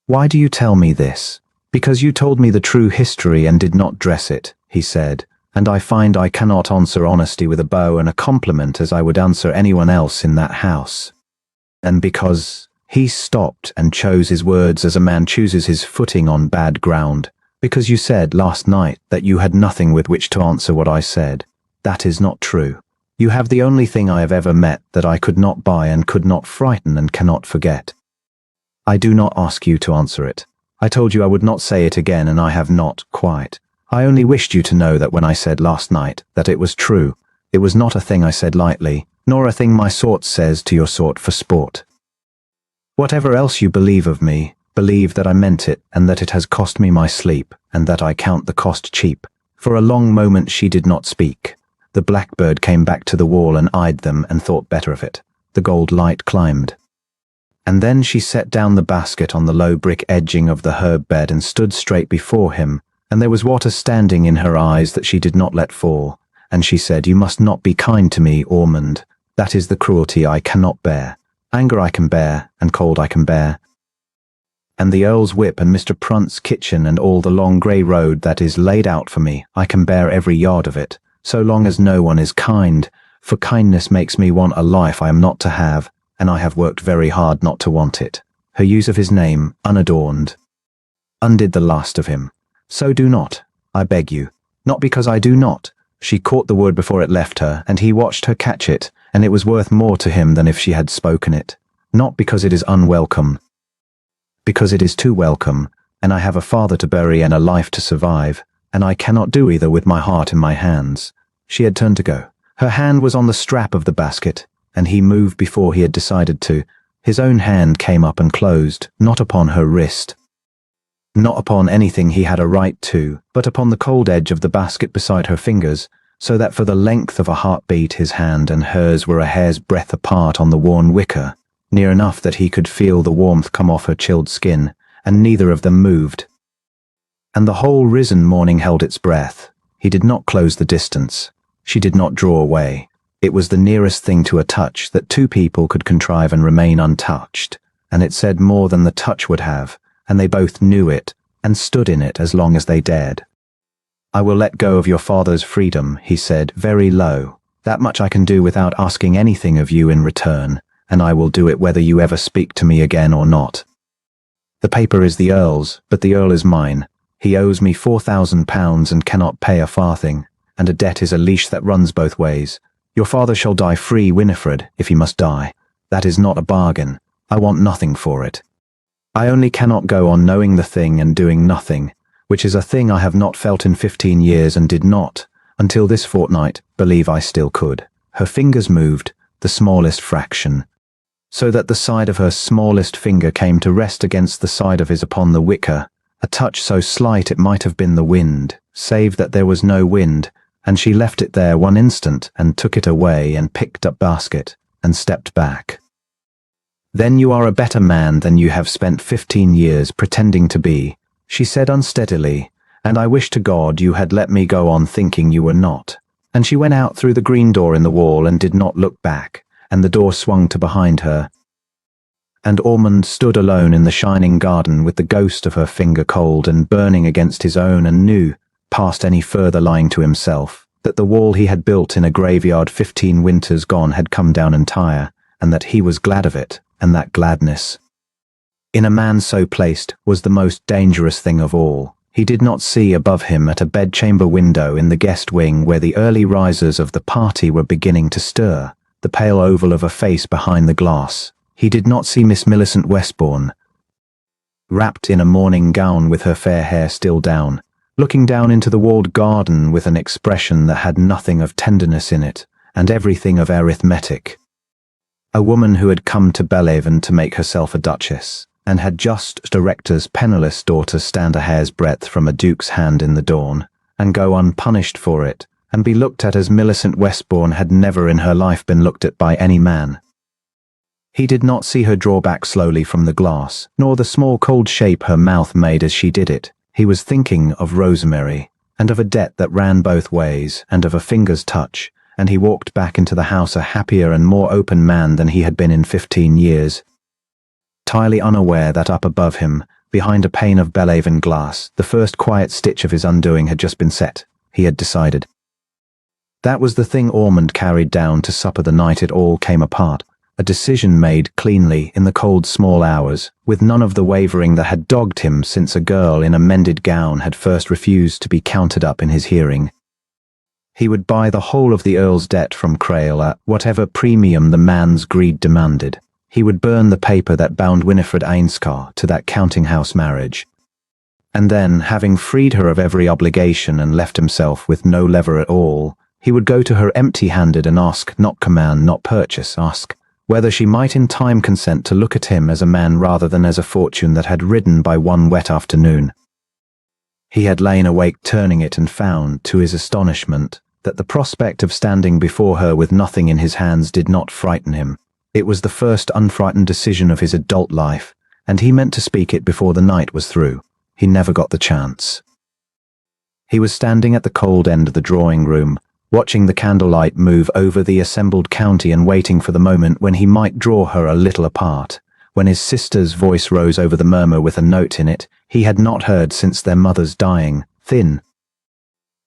Why do you tell me this? Because you told me the true history and did not dress it, he said, and I find I cannot answer honesty with a bow and a compliment as I would answer anyone else in that house. And because he stopped and chose his words as a man chooses his footing on bad ground, because you said last night that you had nothing with which to answer what I said. That is not true. You have the only thing I have ever met that I could not buy and could not frighten and cannot forget. I do not ask you to answer it. I told you I would not say it again, and I have not, quite. I only wished you to know that when I said last night that it was true, it was not a thing I said lightly, nor a thing my sort says to your sort for sport. Whatever else you believe of me, believe that I meant it, and that it has cost me my sleep, and that I count the cost cheap. For a long moment she did not speak. The blackbird came back to the wall and eyed them and thought better of it. The gold light climbed. And then she set down the basket on the low brick edging of the herb bed and stood straight before him, and there was water standing in her eyes that she did not let fall, and she said, "You must not be kind to me, Ormond. That is the cruelty I cannot bear. Anger I can bear, and cold I can bear. And the Earl's whip and Mr. Prunt's kitchen and all the long grey road that is laid out for me, I can bear every yard of it, so long as no one is kind, for kindness makes me want a life I am not to have, and I have worked very hard not to want it." Her use of his name, unadorned, undid the last of him. So do not, I beg you. Not because I do not. She caught the word before it left her, and he watched her catch it, and it was worth more to him than if she had spoken it. Not because it is unwelcome, because it is too welcome, and I have a father to bury and a life to survive, and I cannot do either with my heart in my hands. She had turned to go. Her hand was on the strap of the basket, and he moved before he had decided to. His own hand came up and closed, not upon her wrist, Not upon anything he had a right to, but upon the cold edge of the basket beside her fingers, so that for the length of a heartbeat his hand and hers were a hair's breadth apart on the worn wicker, near enough that he could feel the warmth come off her chilled skin, and neither of them moved. And the whole risen morning held its breath. He did not close the distance. She did not draw away. It was the nearest thing to a touch that two people could contrive and remain untouched, and it said more than the touch would have, and they both knew it, and stood in it as long as they dared. "I will let go of your father's freedom," he said, very low. "That much I can do without asking anything of you in return, and I will do it whether you ever speak to me again or not. The paper is the Earl's, but the Earl is mine. He owes me £4,000 and cannot pay a farthing, and a debt is a leash that runs both ways. Your father shall die free, Winifred, if he must die. That is not a bargain. I want nothing for it. I only cannot go on knowing the thing and doing nothing, which is a thing I have not felt in 15 years and did not, until this fortnight, believe I still could." Her fingers moved, the smallest fraction, so that the side of her smallest finger came to rest against the side of his upon the wicker, a touch so slight it might have been the wind, save that there was no wind, and she left it there one instant and took it away and picked up basket and stepped back. "Then you are a better man than you have spent 15 years pretending to be," she said unsteadily, "and I wish to God you had let me go on thinking you were not." And she went out through the green door in the wall and did not look back, and the door swung to behind her. And Ormond stood alone in the shining garden with the ghost of her finger cold and burning against his own, and knew, past any further lying to himself, that the wall he had built in a graveyard 15 winters gone had come down entire, and that he was glad of it, and that gladness, in a man so placed, was the most dangerous thing of all. He did not see above him at a bedchamber window in the guest wing where the early risers of the party were beginning to stir, the pale oval of a face behind the glass. He did not see Miss Millicent Westbourne, wrapped in a morning gown with her fair hair still down, looking down into the walled garden with an expression that had nothing of tenderness in it, and everything of arithmetic. A woman who had come to Belhaven to make herself a duchess, and had just a rector's penniless daughter stand a hair's breadth from a duke's hand in the dawn, and go unpunished for it, and be looked at as Millicent Westbourne had never in her life been looked at by any man. He did not see her draw back slowly from the glass, nor the small cold shape her mouth made as she did it. He was thinking of Rosemary, and of a debt that ran both ways, and of a finger's touch, and he walked back into the house a happier and more open man than he had been in 15 years, entirely unaware that up above him, behind a pane of Belhaven glass, the first quiet stitch of his undoing had just been set. He had decided. That was the thing Ormond carried down to supper the night it all came apart. A decision made cleanly in the cold small hours, with none of the wavering that had dogged him since a girl in a mended gown had first refused to be counted up in his hearing. He would buy the whole of the Earl's debt from Crail at whatever premium the man's greed demanded. He would burn the paper that bound Winifred Ainscough to that counting-house marriage. And then, having freed her of every obligation and left himself with no lever at all, he would go to her empty-handed and ask, not command, not purchase, ask whether she might in time consent to look at him as a man rather than as a fortune that had ridden by one wet afternoon. He had lain awake turning it and found, to his astonishment, that the prospect of standing before her with nothing in his hands did not frighten him. It was the first unfrightened decision of his adult life, and he meant to speak it before the night was through. He never got the chance. He was standing at the cold end of the drawing-room, watching the candlelight move over the assembled county and waiting for the moment when he might draw her a little apart, when his sister's voice rose over the murmur with a note in it he had not heard since their mother's dying, thin,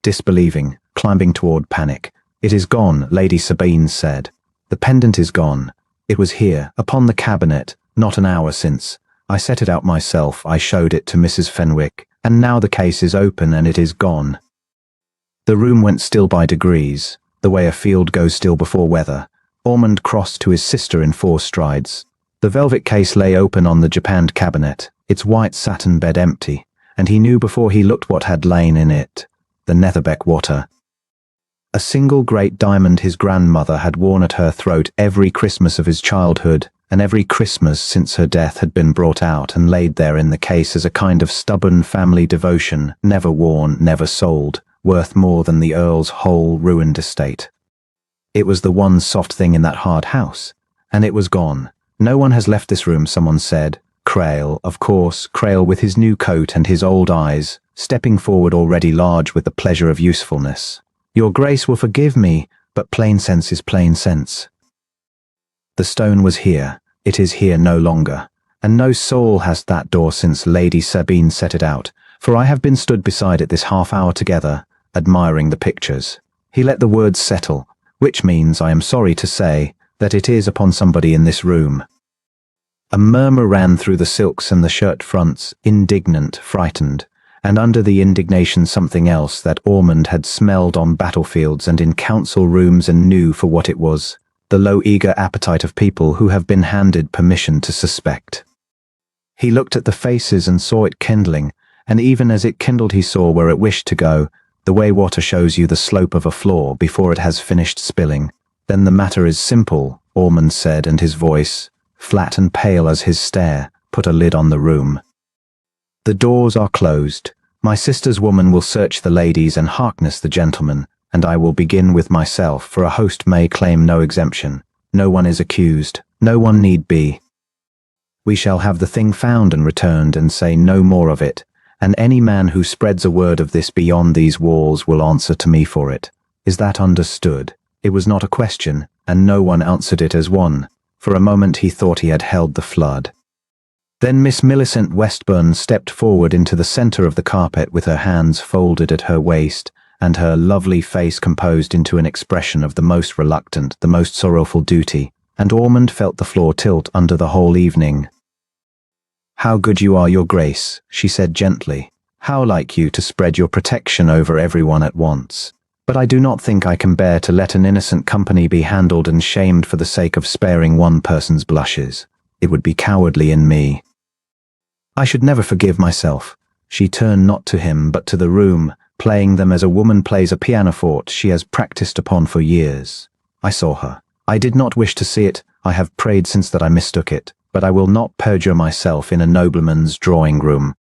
disbelieving, climbing toward panic. "It is gone," Lady Sabine said. "The pendant is gone. It was here, upon the cabinet, not an hour since. I set it out myself, I showed it to Mrs. Fenwick, and now the case is open and it is gone." The room went still by degrees, the way a field goes still before weather. Ormond crossed to his sister in 4 strides. The velvet case lay open on the japanned cabinet, its white satin bed empty, and he knew before he looked what had lain in it. The Netherbeck water. A single great diamond his grandmother had worn at her throat every Christmas of his childhood, and every Christmas since her death had been brought out and laid there in the case as a kind of stubborn family devotion, never worn, never sold, worth more than the Earl's whole ruined estate. It was the one soft thing in that hard house, and it was gone. No one has left this room, someone said. Crail, of course, Crail with his new coat and his old eyes, stepping forward already large with the pleasure of usefulness. Your Grace will forgive me, but plain sense is plain sense. The stone was here, it is here no longer, and no soul has that door since Lady Sabine set it out, for I have been stood beside it this half hour together, admiring the pictures. He let the words settle, which means, I am sorry to say, that it is upon somebody in this room. A murmur ran through the silks and the shirt fronts, indignant, frightened, and under the indignation something else that Ormond had smelled on battlefields and in council rooms and knew for what it was, the low eager appetite of people who have been handed permission to suspect. He looked at the faces and saw it kindling, and even as it kindled he saw where it wished to go, the way water shows you the slope of a floor before it has finished spilling. Then the matter is simple, Ormond said, and his voice, flat and pale as his stare, put a lid on the room. The doors are closed. My sister's woman will search the ladies and Harkness the gentlemen, and I will begin with myself, for a host may claim no exemption. No one is accused, no one need be. We shall have the thing found and returned and say no more of it, and any man who spreads a word of this beyond these walls will answer to me for it. Is that understood? It was not a question, and no one answered it as one. For a moment he thought he had held the flood. Then Miss Millicent Westbourne stepped forward into the centre of the carpet with her hands folded at her waist, and her lovely face composed into an expression of the most reluctant, the most sorrowful duty, and Ormond felt the floor tilt under the whole evening. How good you are, Your Grace, she said gently. How like you to spread your protection over everyone at once. But I do not think I can bear to let an innocent company be handled and shamed for the sake of sparing one person's blushes. It would be cowardly in me. I should never forgive myself. She turned not to him but to the room, playing them as a woman plays a pianoforte she has practiced upon for years. I saw her. I did not wish to see it. I have prayed since that I mistook it, but I will not perjure myself in a nobleman's drawing-room.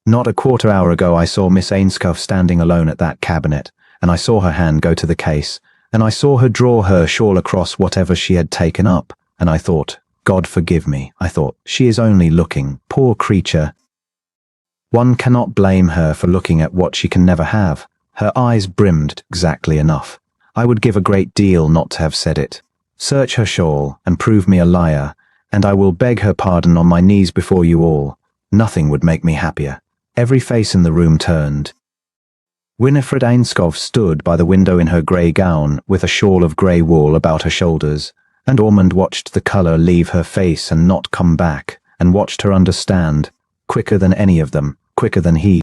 Not a quarter hour ago I saw Miss Ainscough standing alone at that cabinet, and I saw her hand go to the case, and I saw her draw her shawl across whatever she had taken up, and I thought, God forgive me, I thought, she is only looking, poor creature. One cannot blame her for looking at what she can never have. Her eyes brimmed exactly enough. I would give a great deal not to have said it. Search her shawl, and prove me a liar, and I will beg her pardon on my knees before you all. Nothing would make me happier. Every face in the room turned. Winifred Ainscough stood by the window in her grey gown, with a shawl of grey wool about her shoulders, and Ormond watched the colour leave her face and not come back, and watched her understand, quicker than any of them, quicker than he.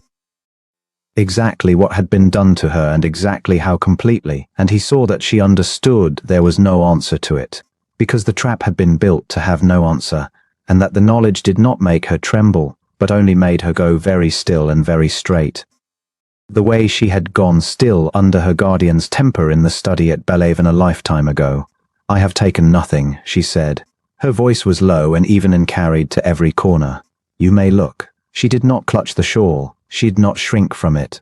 Exactly what had been done to her and exactly how completely, and he saw that she understood there was no answer to it, because the trap had been built to have no answer, and that the knowledge did not make her tremble, but only made her go very still and very straight. The way she had gone still under her guardian's temper in the study at Belhaven a lifetime ago. I have taken nothing, she said. Her voice was low and even and carried to every corner. You may look. She did not clutch the shawl. She did not shrink from it.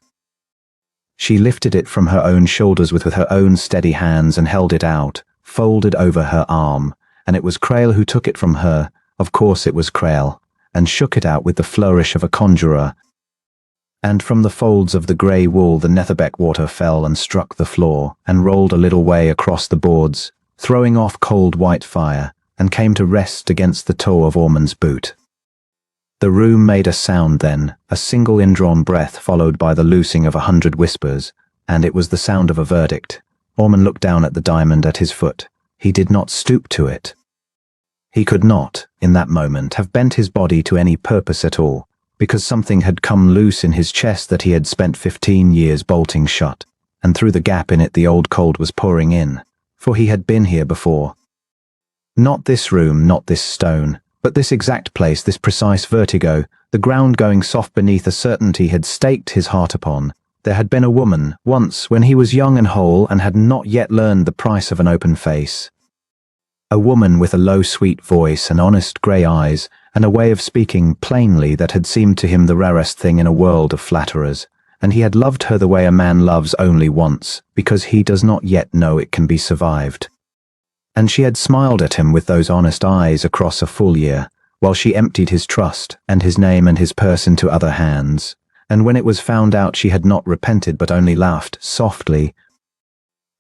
She lifted it from her own shoulders with her own steady hands and held it out, folded over her arm, and it was Crail who took it from her, of course it was Crail, and shook it out with the flourish of a conjurer, and from the folds of the grey wool the Netherbeck water fell and struck the floor, and rolled a little way across the boards, throwing off cold white fire, and came to rest against the toe of Ormond's boot. The room made a sound then, a single indrawn breath followed by the loosing of 100 whispers, and it was the sound of a verdict. Ormond looked down at the diamond at his foot. He did not stoop to it. He could not, in that moment, have bent his body to any purpose at all, because something had come loose in his chest that he had spent 15 years bolting shut, and through the gap in it the old cold was pouring in, for he had been here before. Not this room, not this stone, but this exact place, this precise vertigo, the ground going soft beneath a certainty had staked his heart upon. There had been a woman, once, when he was young and whole and had not yet learned the price of an open face. A woman with a low, sweet voice and honest grey eyes, and a way of speaking plainly that had seemed to him the rarest thing in a world of flatterers. And he had loved her the way a man loves only once, because he does not yet know it can be survived. And she had smiled at him with those honest eyes across a full year, while she emptied his trust and his name and his purse into other hands. And when it was found out, she had not repented but only laughed softly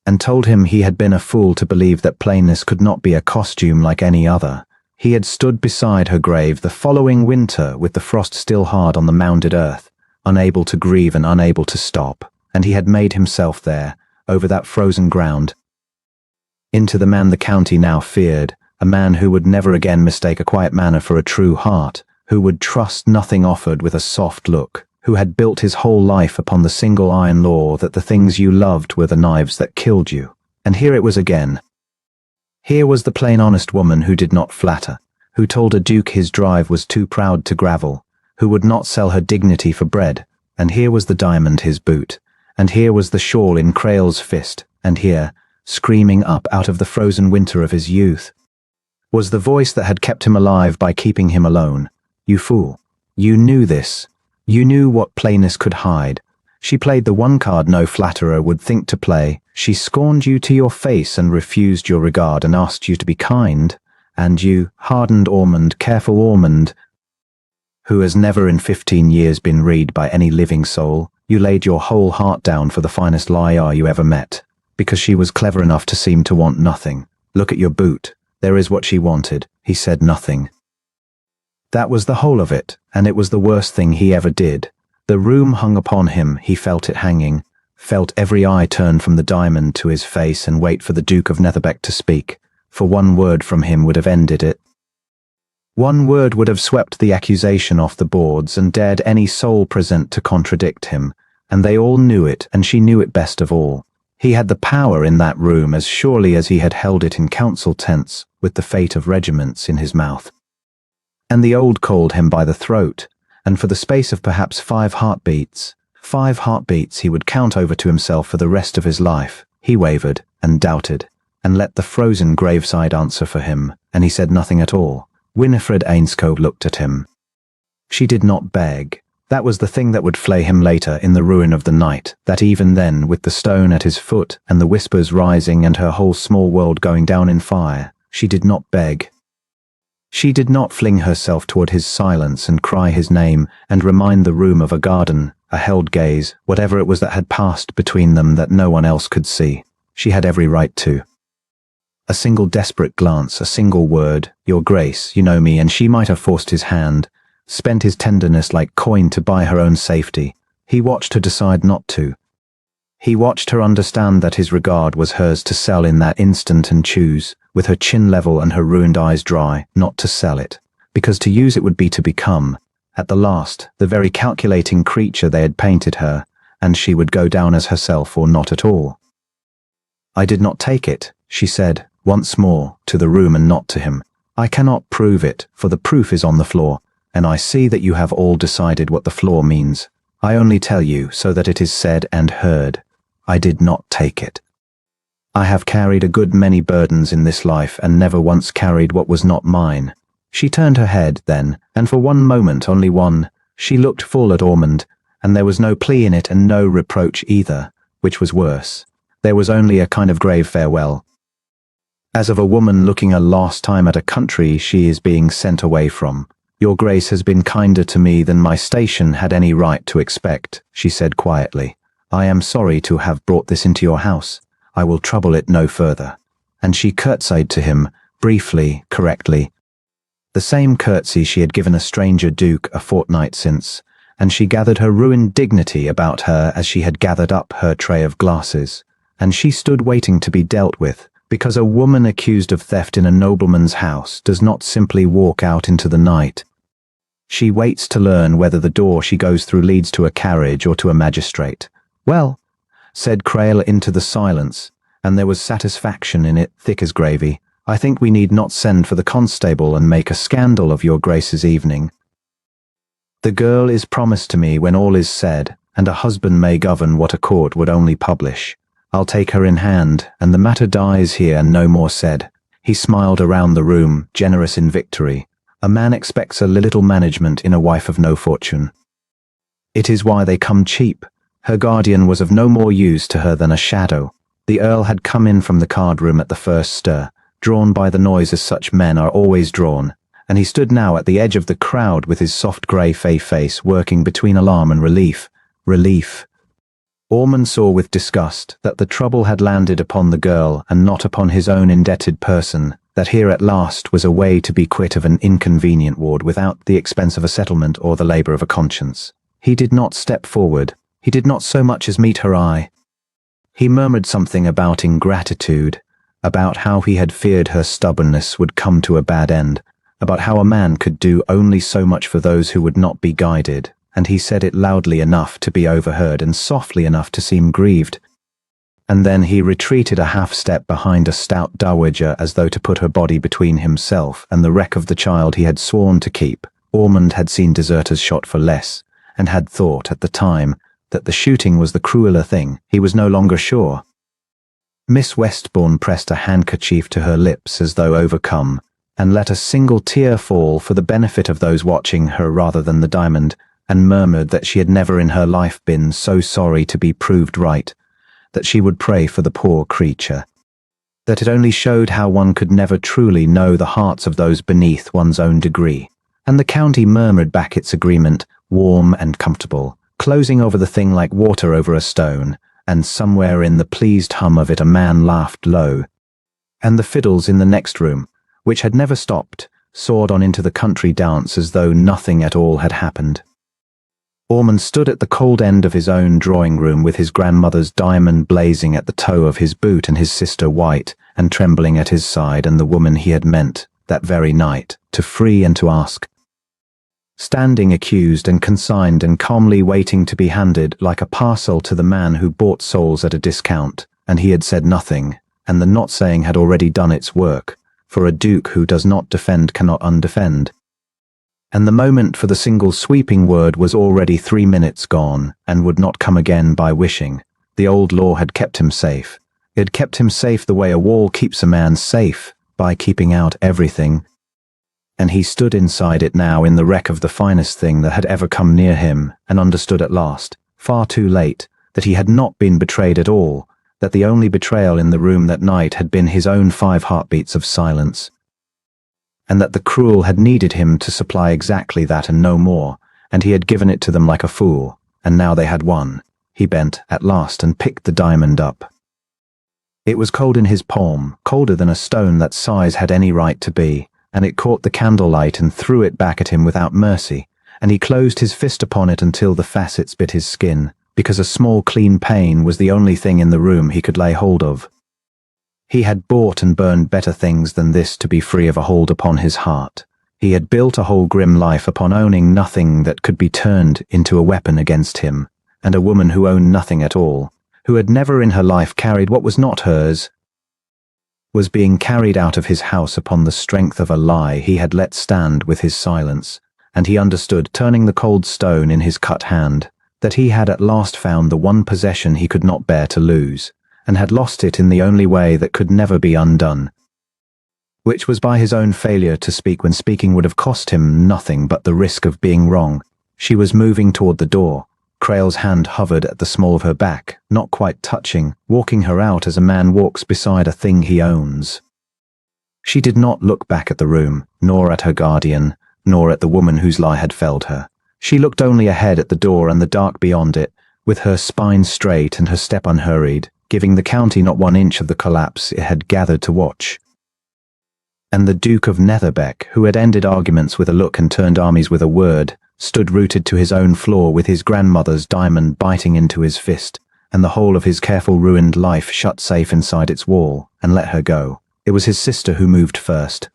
and told him he had been a fool to believe that plainness could not be a costume like any other. He had stood beside her grave the following winter with the frost still hard on the mounded earth, unable to grieve and unable to stop, and he had made himself there, over that frozen ground, into the man the county now feared, a man who would never again mistake a quiet manner for a true heart, who would trust nothing offered with a soft look, who had built his whole life upon the single iron law that the things you loved were the knives that killed you. And here it was again. Here was the plain honest woman who did not flatter, who told a duke his drive was too proud to gravel, who would not sell her dignity for bread, and here was the diamond his boot, and here was the shawl in Crail's fist, and here, screaming up out of the frozen winter of his youth, was the voice that had kept him alive by keeping him alone. You fool. You knew this. You knew what plainness could hide. She played the one card no flatterer would think to play. She scorned you to your face and refused your regard and asked you to be kind. And you, hardened Ormond, careful Ormond, who has never in 15 years been read by any living soul, you laid your whole heart down for the finest liar you ever met, because she was clever enough to seem to want nothing. Look at your boot. There is what she wanted. He said nothing. That was the whole of it, and it was the worst thing he ever did. The room hung upon him, he felt it hanging, felt every eye turn from the diamond to his face and wait for the Duke of Netherbeck to speak, for one word from him would have ended it. One word would have swept the accusation off the boards and dared any soul present to contradict him, and they all knew it, and she knew it best of all. He had the power in that room as surely as he had held it in council tents with the fate of regiments in his mouth. And the old called him by the throat, and for the space of perhaps 5 heartbeats he would count over to himself for the rest of his life. He wavered and doubted, and let the frozen graveside answer for him, and he said nothing at all. Winifred Ainscough looked at him. She did not beg. That was the thing that would flay him later in the ruin of the night, that even then, with the stone at his foot and the whispers rising and her whole small world going down in fire, she did not beg. She did not fling herself toward his silence and cry his name and remind the room of a garden, a held gaze, whatever it was that had passed between them that no one else could see. She had every right to. A single desperate glance, a single word, "Your Grace, you know me," and she might have forced his hand, spent his tenderness like coin to buy her own safety. He watched her decide not to. He watched her understand that his regard was hers to sell in that instant and choose, with her chin level and her ruined eyes dry, not to sell it, because to use it would be to become, at the last, the very calculating creature they had painted her, and she would go down as herself or not at all. "I did not take it," she said, once more, to the room and not to him. "I cannot prove it, for the proof is on the floor, and I see that you have all decided what the floor means. I only tell you so that it is said and heard. I did not take it. I have carried a good many burdens in this life and never once carried what was not mine." She turned her head then, and for one moment, only one, she looked full at Ormond, and there was no plea in it and no reproach either, which was worse. There was only a kind of grave farewell, as of a woman looking a last time at a country she is being sent away from. "Your Grace has been kinder to me than my station had any right to expect," she said quietly. "I am sorry to have brought this into your house. I will trouble it no further." And she curtsied to him, briefly, correctly, the same curtsy she had given a stranger duke a fortnight since, and she gathered her ruined dignity about her as she had gathered up her tray of glasses, and she stood waiting to be dealt with, because a woman accused of theft in a nobleman's house does not simply walk out into the night. She waits to learn whether the door she goes through leads to a carriage or to a magistrate. "Well," said Crail into the silence, and there was satisfaction in it thick as gravy, "I think we need not send for the constable and make a scandal of your Grace's evening. The girl is promised to me when all is said, and a husband may govern what a court would only publish. I'll take her in hand, and the matter dies here and no more said." He smiled around the room, generous in victory. A man expects a little management in a wife of no fortune. It is why they come cheap. Her guardian was of no more use to her than a shadow. The Earl had come in from the card room at the first stir, drawn by the noise as such men are always drawn, and he stood now at the edge of the crowd with his soft grey face working between alarm and relief. Relief. Ormond saw with disgust that the trouble had landed upon the girl and not upon his own indebted person, that here at last was a way to be quit of an inconvenient ward without the expense of a settlement or the labour of a conscience. He did not step forward. He did not so much as meet her eye. He murmured something about ingratitude, about how he had feared her stubbornness would come to a bad end, about how a man could do only so much for those who would not be guided, and he said it loudly enough to be overheard and softly enough to seem grieved. And then he retreated a half-step behind a stout dowager as though to put her body between himself and the wreck of the child he had sworn to keep. Ormond had seen deserters shot for less, and had thought at the time that the shooting was the crueler thing. He was no longer sure. Miss Westbourne pressed a handkerchief to her lips as though overcome, and let a single tear fall for the benefit of those watching her rather than the diamond, and murmured that she had never in her life been so sorry to be proved right, that she would pray for the poor creature, that it only showed how one could never truly know the hearts of those beneath one's own degree. And the county murmured back its agreement, warm and comfortable, closing over the thing like water over a stone, and somewhere in the pleased hum of it a man laughed low, and the fiddles in the next room, which had never stopped, soared on into the country dance as though nothing at all had happened. Ormond stood at the cold end of his own drawing-room with his grandmother's diamond blazing at the toe of his boot and his sister white and trembling at his side, and the woman he had meant, that very night, to free and to ask. Standing accused and consigned and calmly waiting to be handed like a parcel to the man who bought souls at a discount, and he had said nothing, and the not saying had already done its work, for a duke who does not defend cannot undefend. And the moment for the single sweeping word was already 3 minutes gone, and would not come again by wishing. The old law had kept him safe. It had kept him safe the way a wall keeps a man safe, by keeping out everything. And he stood inside it now in the wreck of the finest thing that had ever come near him, and understood at last, far too late, that he had not been betrayed at all, that the only betrayal in the room that night had been his own 5 heartbeats of silence, and that the cruel had needed him to supply exactly that and no more, and he had given it to them like a fool, and now they had won. He bent, at last, and picked the diamond up. It was cold in his palm, colder than a stone that size had any right to be, and it caught the candlelight and threw it back at him without mercy, and he closed his fist upon it until the facets bit his skin, because a small clean pane was the only thing in the room he could lay hold of. He had bought and burned better things than this to be free of a hold upon his heart. He had built a whole grim life upon owning nothing that could be turned into a weapon against him, and a woman who owned nothing at all, who had never in her life carried what was not hers, was being carried out of his house upon the strength of a lie he had let stand with his silence, and he understood, turning the cold stone in his cut hand, that he had at last found the one possession he could not bear to lose, and had lost it in the only way that could never be undone, which was by his own failure to speak when speaking would have cost him nothing but the risk of being wrong. She was moving toward the door. Creel's hand hovered at the small of her back, not quite touching, walking her out as a man walks beside a thing he owns. She did not look back at the room, nor at her guardian, nor at the woman whose lie had felled her. She looked only ahead at the door and the dark beyond it, with her spine straight and her step unhurried, giving the county not 1 inch of the collapse it had gathered to watch. And the Duke of Netherbeck, who had ended arguments with a look and turned armies with a word, stood rooted to his own floor with his grandmother's diamond biting into his fist, and the whole of his careful ruined life shut safe inside its wall, and let her go. It was his sister who moved first.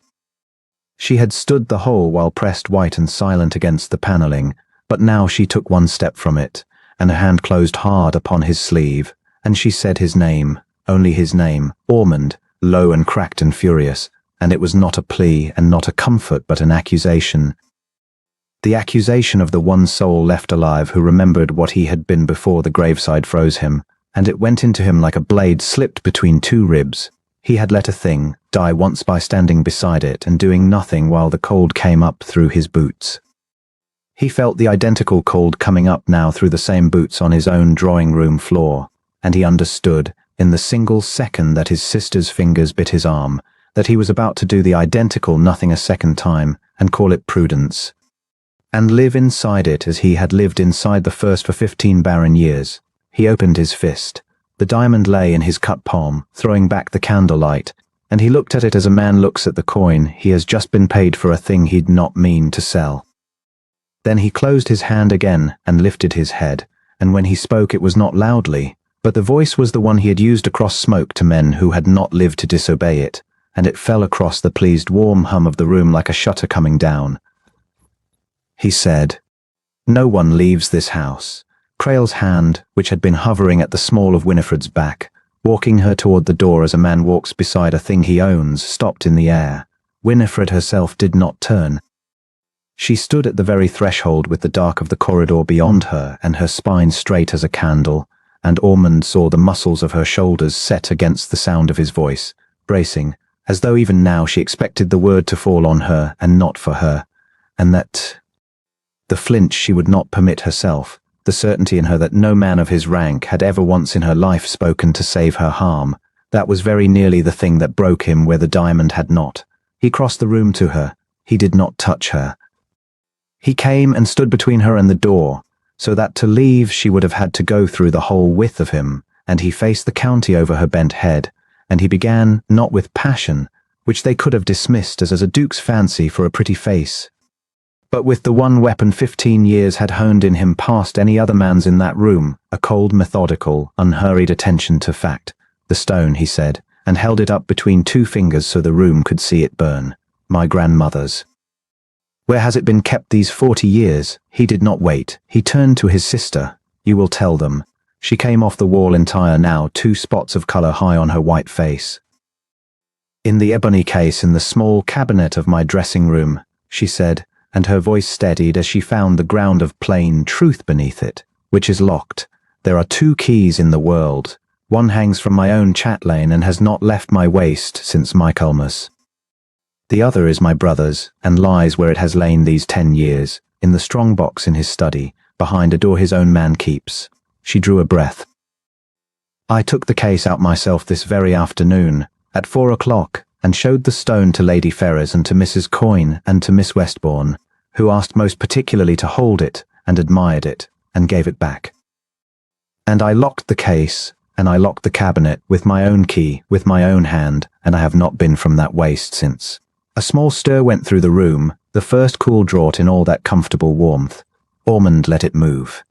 She had stood the whole while pressed white and silent against the panelling, but now she took 1 step from it, and her hand closed hard upon his sleeve, and she said his name, only his name, Ormond, low and cracked and furious, and it was not a plea and not a comfort but an accusation. The accusation of the one soul left alive who remembered what he had been before the graveside froze him, and it went into him like a blade slipped between 2 ribs. He had let a thing die once by standing beside it and doing nothing while the cold came up through his boots. He felt the identical cold coming up now through the same boots on his own drawing room floor, and he understood, in the single second that his sister's fingers bit his arm, that he was about to do the identical nothing a second time and call it prudence, and live inside it as he had lived inside the first for 15 barren years. He opened his fist. The diamond lay in his cut palm, throwing back the candlelight, and he looked at it as a man looks at the coin he has just been paid for a thing he'd not mean to sell. Then he closed his hand again and lifted his head, and when he spoke it was not loudly, but the voice was the one he had used across smoke to men who had not lived to disobey it, and it fell across the pleased warm hum of the room like a shutter coming down. He said, "No one leaves this house." Creel's hand, which had been hovering at the small of Winifred's back, walking her toward the door as a man walks beside a thing he owns, stopped in the air. Winifred herself did not turn. She stood at the very threshold with the dark of the corridor beyond her and her spine straight as a candle, and Ormond saw the muscles of her shoulders set against the sound of his voice, bracing, as though even now she expected the word to fall on her and not for her, and that the flinch she would not permit herself, the certainty in her that no man of his rank had ever once in her life spoken to save her harm, that was very nearly the thing that broke him where the diamond had not. He crossed the room to her. He did not touch her. He came and stood between her and the door, so that to leave she would have had to go through the whole width of him, and he faced the county over her bent head, and he began, not with passion, which they could have dismissed as a duke's fancy for a pretty face, but with the one weapon 15 years had honed in him past any other man's in that room, a cold, methodical, unhurried attention to fact. "The stone," he said, and held it up between two fingers so the room could see it burn. "My grandmother's." "Where has it been kept these 40 years? He did not wait. He turned to his sister. "You will tell them." She came off the wall entire now, 2 spots of color high on her white face. "In the ebony case in the small cabinet of my dressing room," she said, and her voice steadied as she found the ground of plain truth beneath it, "which is locked. There are 2 keys in the world. One hangs from my own chatelaine and has not left my waist since Michaelmas. The other is my brother's, and lies where it has lain these 10 years, in the strong box in his study, behind a door his own man keeps." She drew a breath. "I took the case out myself this very afternoon, at 4 o'clock, and showed the stone to Lady Ferrers and to Mrs. Coyne and to Miss Westbourne, who asked most particularly to hold it, and admired it, and gave it back. And I locked the case, and I locked the cabinet with my own key, with my own hand, and I have not been from that waist since." A small stir went through the room, the first cool draught in all that comfortable warmth. Ormond let it move.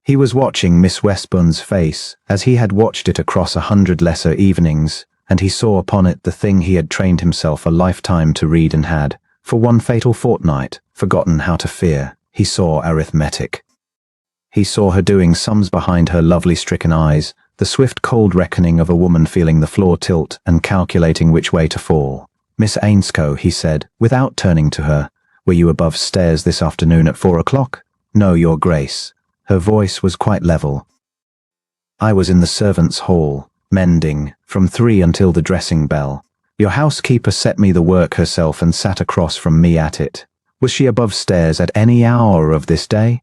He was watching Miss Westbourne's face, as he had watched it across 100 lesser evenings, and he saw upon it the thing he had trained himself a lifetime to read and had, for one fatal fortnight, forgotten how to fear. He saw arithmetic. He saw her doing sums behind her lovely stricken eyes, the swift cold reckoning of a woman feeling the floor tilt and calculating which way to fall. "Miss Ainscough," he said, without turning to her, "were you above stairs this afternoon at 4 o'clock? "No, your grace." Her voice was quite level. "I was in the servants' hall, mending, from 3 until the dressing bell. Your housekeeper set me the work herself and sat across from me at it. Was she above stairs at any hour of this day?"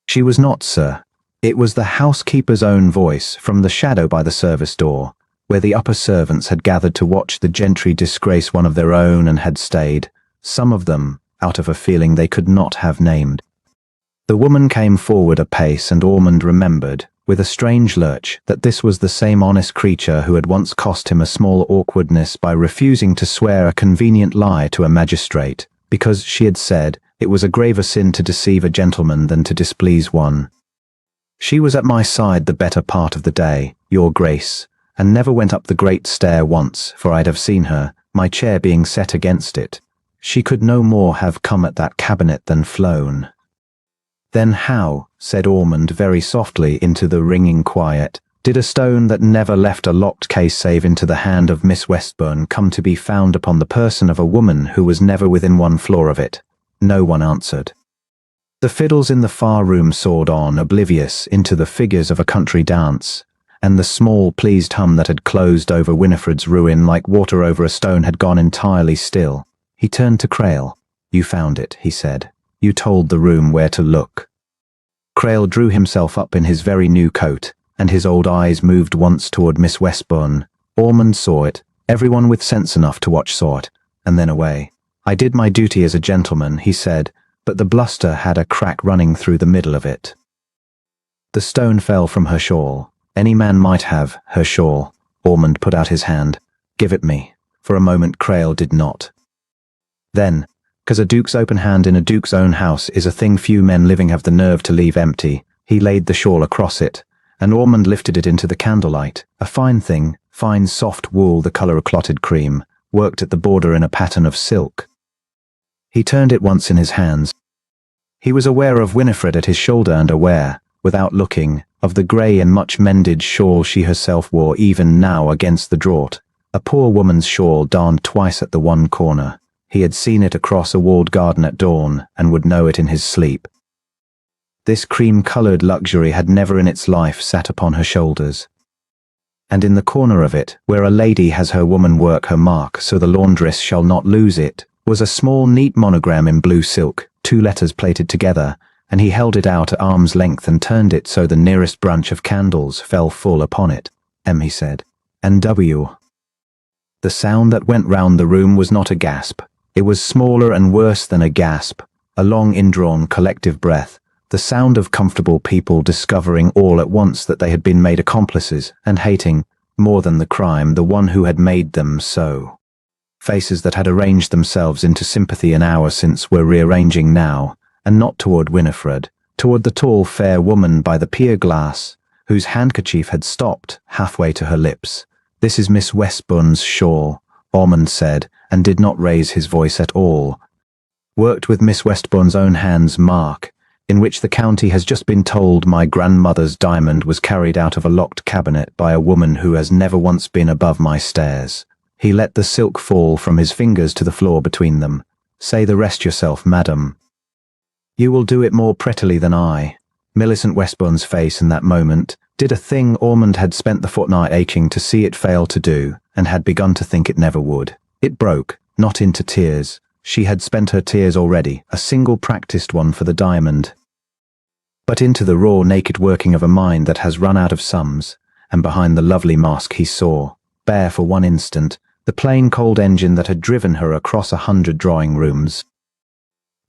"She was not, sir." It was the housekeeper's own voice from the shadow by the service door, where the upper servants had gathered to watch the gentry disgrace one of their own and had stayed, some of them, out of a feeling they could not have named. The woman came forward a pace, and Ormond remembered, with a strange lurch, that this was the same honest creature who had once cost him a small awkwardness by refusing to swear a convenient lie to a magistrate, because she had said it was a graver sin to deceive a gentleman than to displease one. "She was at my side the better part of the day, your grace, and never went up the great stair once, for I'd have seen her, my chair being set against it. She could no more have come at that cabinet than flown." "Then how," said Ormond very softly into the ringing quiet, "did a stone that never left a locked case save into the hand of Miss Westbourne come to be found upon the person of a woman who was never within 1 floor of it?" No one answered. The fiddles in the far room soared on, oblivious, into the figures of a country dance, and the small, pleased hum that had closed over Winifred's ruin like water over a stone had gone entirely still. He turned to Crail. "You found it," he said. "You told the room where to look." Crail drew himself up in his very new coat, and his old eyes moved once toward Miss Westbourne. Ormond saw it. Everyone with sense enough to watch saw it, and then away. "I did my duty as a gentleman," he said, but the bluster had a crack running through the middle of it. The stone fell from her shawl. "Any man might have her shawl." Ormond put out his hand. "Give it me." For a moment Crail did not. Then, 'cause a duke's open hand in a duke's own house is a thing few men living have the nerve to leave empty, he laid the shawl across it, and Ormond lifted it into the candlelight. A fine thing, fine soft wool the colour of clotted cream, worked at the border in a pattern of silk. He turned it once in his hands. He was aware of Winifred at his shoulder and aware, without looking, of the grey and much-mended shawl she herself wore even now against the draught, a poor woman's shawl darned twice at the one corner. He had seen it across a walled garden at dawn, and would know it in his sleep. This cream-coloured luxury had never in its life sat upon her shoulders. And in the corner of it, where a lady has her woman work her mark so the laundress shall not lose it, was a small neat monogram in blue silk, 2 letters plaited together, and he held it out at arm's length and turned it so the nearest branch of candles fell full upon it. "M," he said, "and W." The sound that went round the room was not a gasp. It was smaller and worse than a gasp, a long indrawn collective breath, the sound of comfortable people discovering all at once that they had been made accomplices and hating, more than the crime, the one who had made them so. Faces that had arranged themselves into sympathy an hour since were rearranging now, and not toward Winifred, toward the tall, fair woman by the pier glass, whose handkerchief had stopped halfway to her lips. "This is Miss Westbourne's shawl," Ormond said, and did not raise his voice at all. "Worked with Miss Westbourne's own hand's mark, in which the county has just been told my grandmother's diamond was carried out of a locked cabinet by a woman who has never once been above my stairs." He let the silk fall from his fingers to the floor between them. "Say the rest yourself, madam." "You will do it more prettily than I." Millicent Westbourne's face in that moment did a thing Ormond had spent the fortnight aching to see it fail to do, and had begun to think it never would. It broke, not into tears. She had spent her tears already, a single practiced one for the diamond, but into the raw, naked working of a mind that has run out of sums, and behind the lovely mask he saw, bare for one instant, the plain cold engine that had driven her across 100 drawing rooms.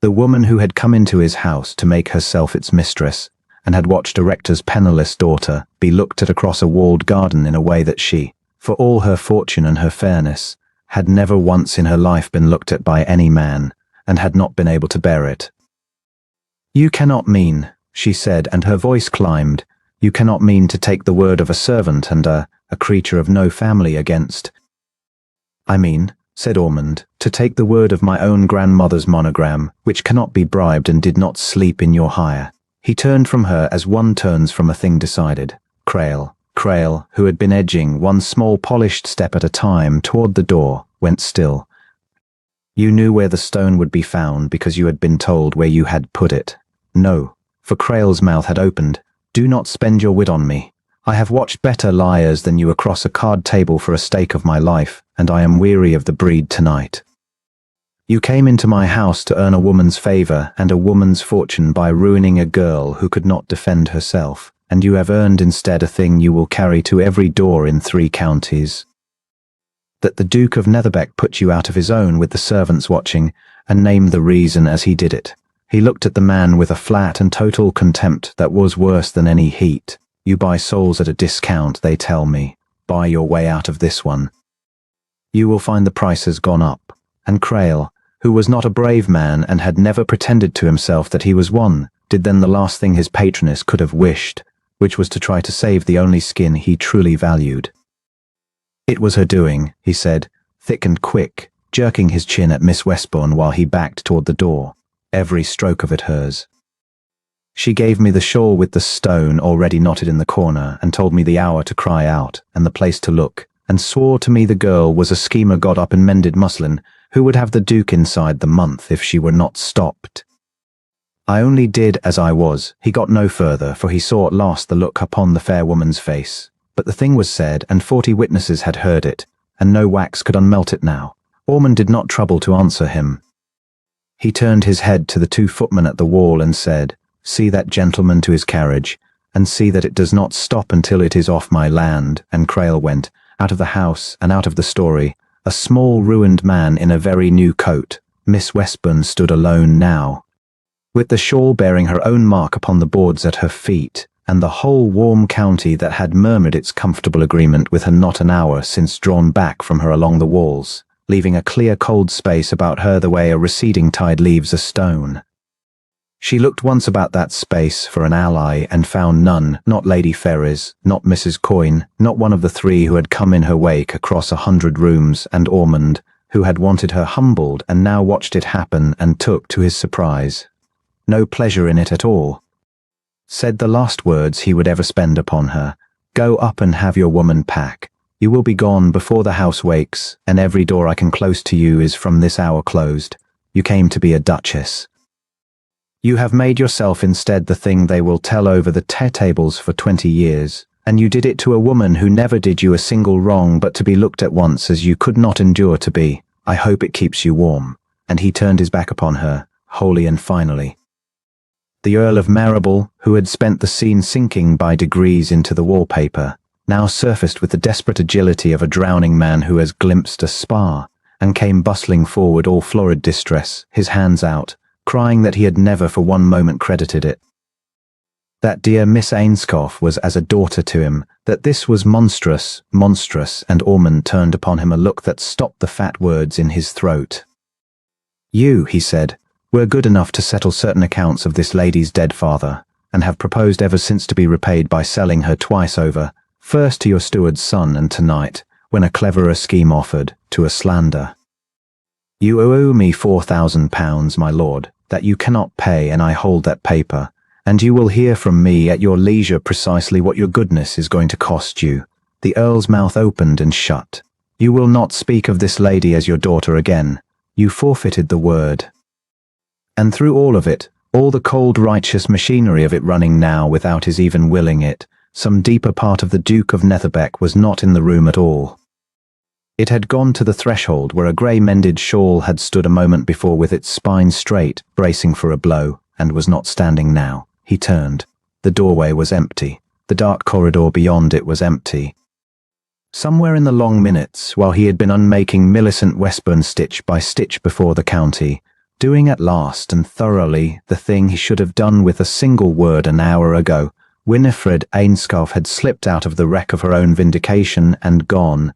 The woman who had come into his house to make herself its mistress, and had watched a rector's penniless daughter be looked at across a walled garden in a way that she, for all her fortune and her fairness, had never once in her life been looked at by any man, and had not been able to bear it. "You cannot mean," she said, and her voice climbed, "you cannot mean to take the word of a servant and a creature of no family against—" "I mean," said Ormond, "to take the word of my own grandmother's monogram, which cannot be bribed and did not sleep in your hire." He turned from her as one turns from a thing decided. Crail, who had been edging one small polished step at a time toward the door, went still. "You knew where the stone would be found because you had been told where you had put it." "No," for Crail's mouth had opened. "Do not spend your wit on me. I have watched better liars than you across a card table for a stake of my life, and I am weary of the breed tonight. You came into my house to earn a woman's favour and a woman's fortune by ruining a girl who could not defend herself, and you have earned instead a thing you will carry to every door in 3 counties. That the Duke of Netherbeck put you out of his own with the servants watching, and named the reason as he did it." He looked at the man with a flat and total contempt that was worse than any heat. "You buy souls at a discount, they tell me. Buy your way out of this one. You will find the price has gone up." And Crail, who was not a brave man and had never pretended to himself that he was one, did then the last thing his patroness could have wished, which was to try to save the only skin he truly valued. "It was her doing," he said, thick and quick, jerking his chin at Miss Westbourne while he backed toward the door. "Every stroke of it hers. She gave me the shawl with the stone already knotted in the corner, and told me the hour to cry out, and the place to look, and swore to me the girl was a schemer got up in mended muslin, who would have the Duke inside the month if she were not stopped. I only did as I was." He got no further, for he saw at last the look upon the fair woman's face. But the thing was said, and 40 witnesses had heard it, and no wax could unmelt it now. Ormond did not trouble to answer him. He turned his head to the 2 footmen at the wall and said, "See that gentleman to his carriage, and see that it does not stop until it is off my land." And Crail went, out of the house and out of the story, a small ruined man in a very new coat. Miss Westbourne stood alone now, with the shawl bearing her own mark upon the boards at her feet, and the whole warm county that had murmured its comfortable agreement with her not an hour since drawn back from her along the walls, leaving a clear cold space about her the way a receding tide leaves a stone. She looked once about that space for an ally and found none, not Lady Ferrers, not Mrs. Coyne, not one of the 3 who had come in her wake across 100 rooms, and Ormond, who had wanted her humbled and now watched it happen and took, to his surprise, no pleasure in it at all. Said the last words he would ever spend upon her, "Go up and have your woman pack. You will be gone before the house wakes, and every door I can close to you is from this hour closed. You came to be a duchess. You have made yourself instead the thing they will tell over the tables for 20 years, and you did it to a woman who never did you a single wrong but to be looked at once as you could not endure to be. I hope it keeps you warm." And he turned his back upon her, wholly and finally. The Earl of Marrable, who had spent the scene sinking by degrees into the wallpaper, now surfaced with the desperate agility of a drowning man who has glimpsed a spar, and came bustling forward all florid distress, his hands out, crying that he had never for one moment credited it. That dear Miss Ainscough was as a daughter to him, that this was monstrous, monstrous, and Ormond turned upon him a look that stopped the fat words in his throat. "You," he said, "were good enough to settle certain accounts of this lady's dead father, and have proposed ever since to be repaid by selling her twice over, first to your steward's son, and tonight, when a cleverer scheme offered, to a slander. You owe me £4,000, my lord, that you cannot pay, and I hold that paper, and you will hear from me at your leisure precisely what your goodness is going to cost you." The Earl's mouth opened and shut. "You will not speak of this lady as your daughter again. You forfeited the word." And through all of it, all the cold righteous machinery of it running now without his even willing it, some deeper part of the Duke of Netherbeck was not in the room at all. It had gone to the threshold where a grey-mended shawl had stood a moment before with its spine straight, bracing for a blow, and was not standing now. He turned. The doorway was empty. The dark corridor beyond it was empty. Somewhere in the long minutes, while he had been unmaking Millicent Westbourne stitch by stitch before the county, doing at last and thoroughly the thing he should have done with a single word an hour ago, Winifred Ainscough had slipped out of the wreck of her own vindication and gone,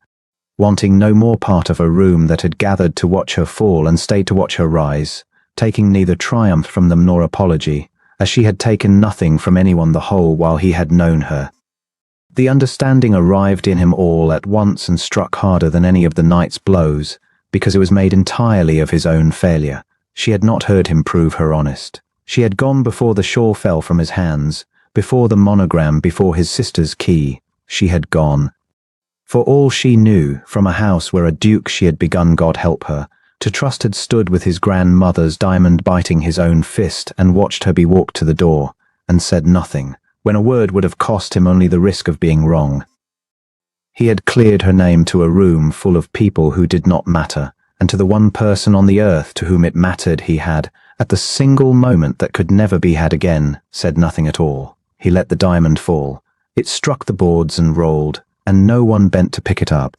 wanting no more part of a room that had gathered to watch her fall and stayed to watch her rise, taking neither triumph from them nor apology, as she had taken nothing from anyone the whole while he had known her. The understanding arrived in him all at once and struck harder than any of the night's blows, because it was made entirely of his own failure. She had not heard him prove her honest. She had gone before the shawl fell from his hands, before the monogram, before his sister's key. She had gone. For all she knew, from a house where a duke she had begun, God help her, to trust had stood with his grandmother's diamond biting his own fist and watched her be walked to the door, and said nothing, when a word would have cost him only the risk of being wrong. He had cleared her name to a room full of people who did not matter, and to the one person on the earth to whom it mattered he had, at the single moment that could never be had again, said nothing at all. He let the diamond fall. It struck the boards and rolled, and no one bent to pick it up.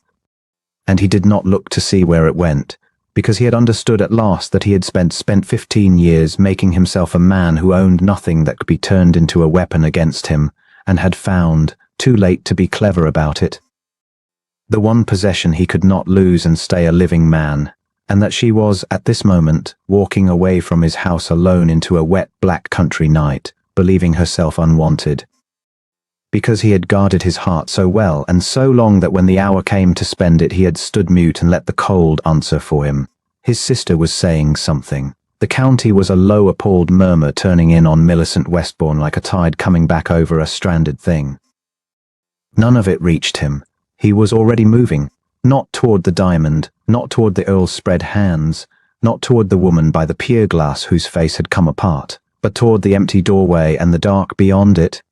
And he did not look to see where it went, because he had understood at last that he had spent 15 years making himself a man who owned nothing that could be turned into a weapon against him, and had found, too late to be clever about it, the one possession he could not lose and stay a living man, and that she was, at this moment, walking away from his house alone into a wet black country night, believing herself unwanted. Because he had guarded his heart so well and so long that when the hour came to spend it he had stood mute and let the cold answer for him. His sister was saying something. The county was a low appalled murmur turning in on Millicent Westbourne like a tide coming back over a stranded thing. None of it reached him. He was already moving, not toward the diamond, not toward the Earl's spread hands, not toward the woman by the pier glass whose face had come apart, but toward the empty doorway and the dark beyond it.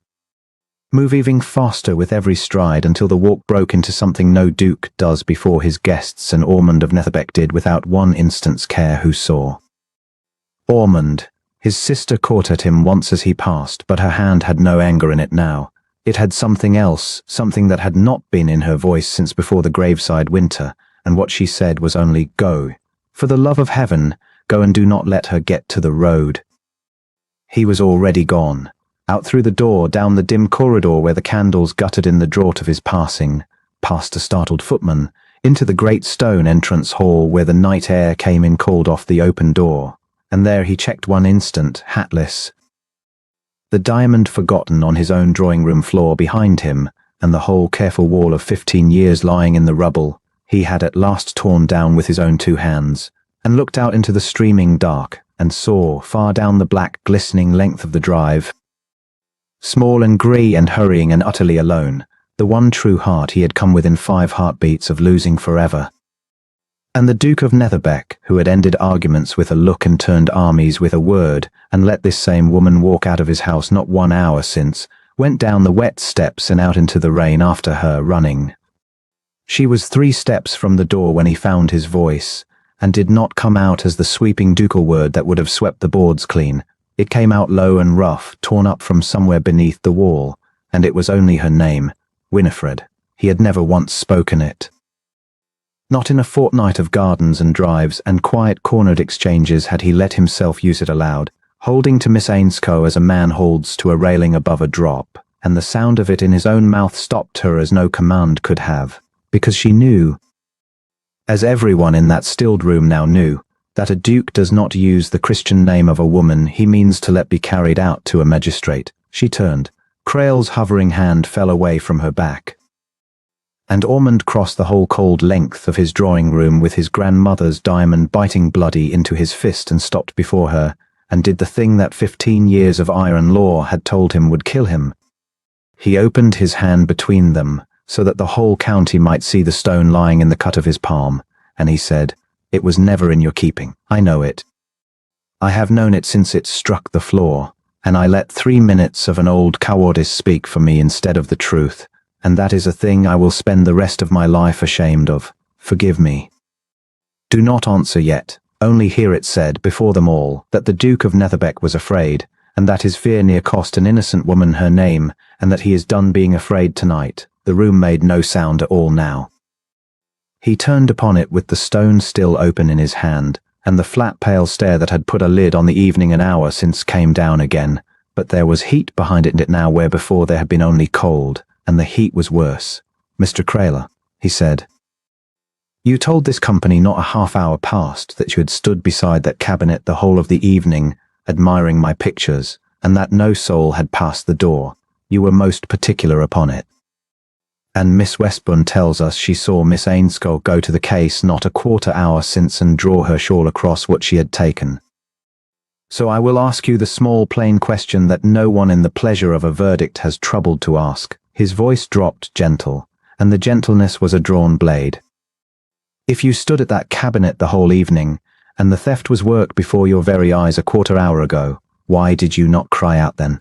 moving faster with every stride until the walk broke into something no duke does before his guests and Ormond of Netherbeck did without one instant's care who saw. Ormond. His sister caught at him once as he passed, but her hand had no anger in it now. It had something else, something that had not been in her voice since before the graveside winter, and what she said was only, "Go. For the love of heaven, go and do not let her get to the road." He was already gone. Out through the door, down the dim corridor where the candles guttered in the draught of his passing, past a startled footman, into the great stone entrance hall where the night air came in cold off the open door, and there he checked one instant, hatless. The diamond forgotten on his own drawing-room floor behind him, and the whole careful wall of 15 years lying in the rubble, he had at last torn down with his own 2 hands, and looked out into the streaming dark, and saw, far down the black, glistening length of the drive, small and grey and hurrying and utterly alone, the one true heart he had come within 5 heartbeats of losing forever. And the Duke of Netherbeck, who had ended arguments with a look and turned armies with a word, and let this same woman walk out of his house not 1 hour since, went down the wet steps and out into the rain after her, running. She was 3 steps from the door when he found his voice, and did not come out as the sweeping ducal word that would have swept the boards clean. It came out low and rough, torn up from somewhere beneath the wall, and it was only her name, Winifred. He had never once spoken it. Not in a fortnight of gardens and drives and quiet cornered exchanges had he let himself use it aloud, holding to Miss Ainscough as a man holds to a railing above a drop, and the sound of it in his own mouth stopped her as no command could have, because she knew, as everyone in that stilled room now knew, that a duke does not use the Christian name of a woman he means to let be carried out to a magistrate. She turned. Crail's hovering hand fell away from her back, and Ormond crossed the whole cold length of his drawing-room with his grandmother's diamond biting bloody into his fist and stopped before her, and did the thing that 15 years of iron law had told him would kill him. He opened his hand between them, so that the whole county might see the stone lying in the cut of his palm, and he said, "It was never in your keeping. I know it. I have known it since it struck the floor, and I let 3 minutes of an old cowardice speak for me instead of the truth, and that is a thing I will spend the rest of my life ashamed of. Forgive me. Do not answer yet, only hear it said before them all that the Duke of Netherbeck was afraid, and that his fear near cost an innocent woman her name, and that he is done being afraid tonight." The room made no sound at all now. He turned upon it with the stone still open in his hand, and the flat pale stare that had put a lid on the evening an hour since came down again, but there was heat behind it now where before there had been only cold, and the heat was worse. "Mr. Crayler," he said, "you told this company not a half-hour past that you had stood beside that cabinet the whole of the evening, admiring my pictures, and that no soul had passed the door. You were most particular upon it. And Miss Westbourne tells us she saw Miss Ainscough go to the case not a quarter hour since and draw her shawl across what she had taken. So I will ask you the small plain question that no one in the pleasure of a verdict has troubled to ask." His voice dropped gentle, and the gentleness was a drawn blade. "If you stood at that cabinet the whole evening, and the theft was worked before your very eyes a quarter hour ago, why did you not cry out then?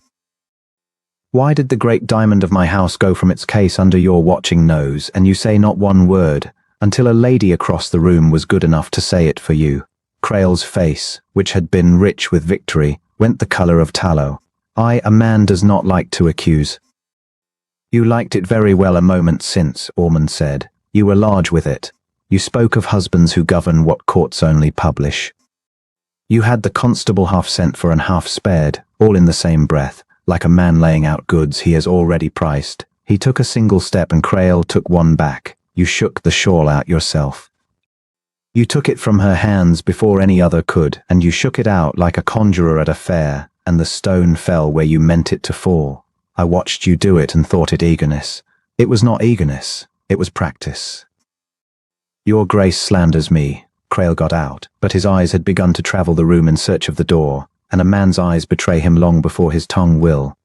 Why did the great diamond of my house go from its case under your watching nose, and you say not one word, until a lady across the room was good enough to say it for you?" Crail's face, which had been rich with victory, went the colour of tallow. A man does not like to accuse." "You liked it very well a moment since," Ormond said. "You were large with it. You spoke of husbands who govern what courts only publish. You had the constable half sent for and half spared, all in the same breath. Like a man laying out goods he has already priced." He took a single step and Crail took one back. "You shook the shawl out yourself. You took it from her hands before any other could, and you shook it out like a conjurer at a fair, and the stone fell where you meant it to fall. I watched you do it and thought it eagerness. It was not eagerness, it was practice." "Your Grace slanders me." Crail got out, but his eyes had begun to travel the room in search of the door, and a man's eyes betray him long before his tongue will.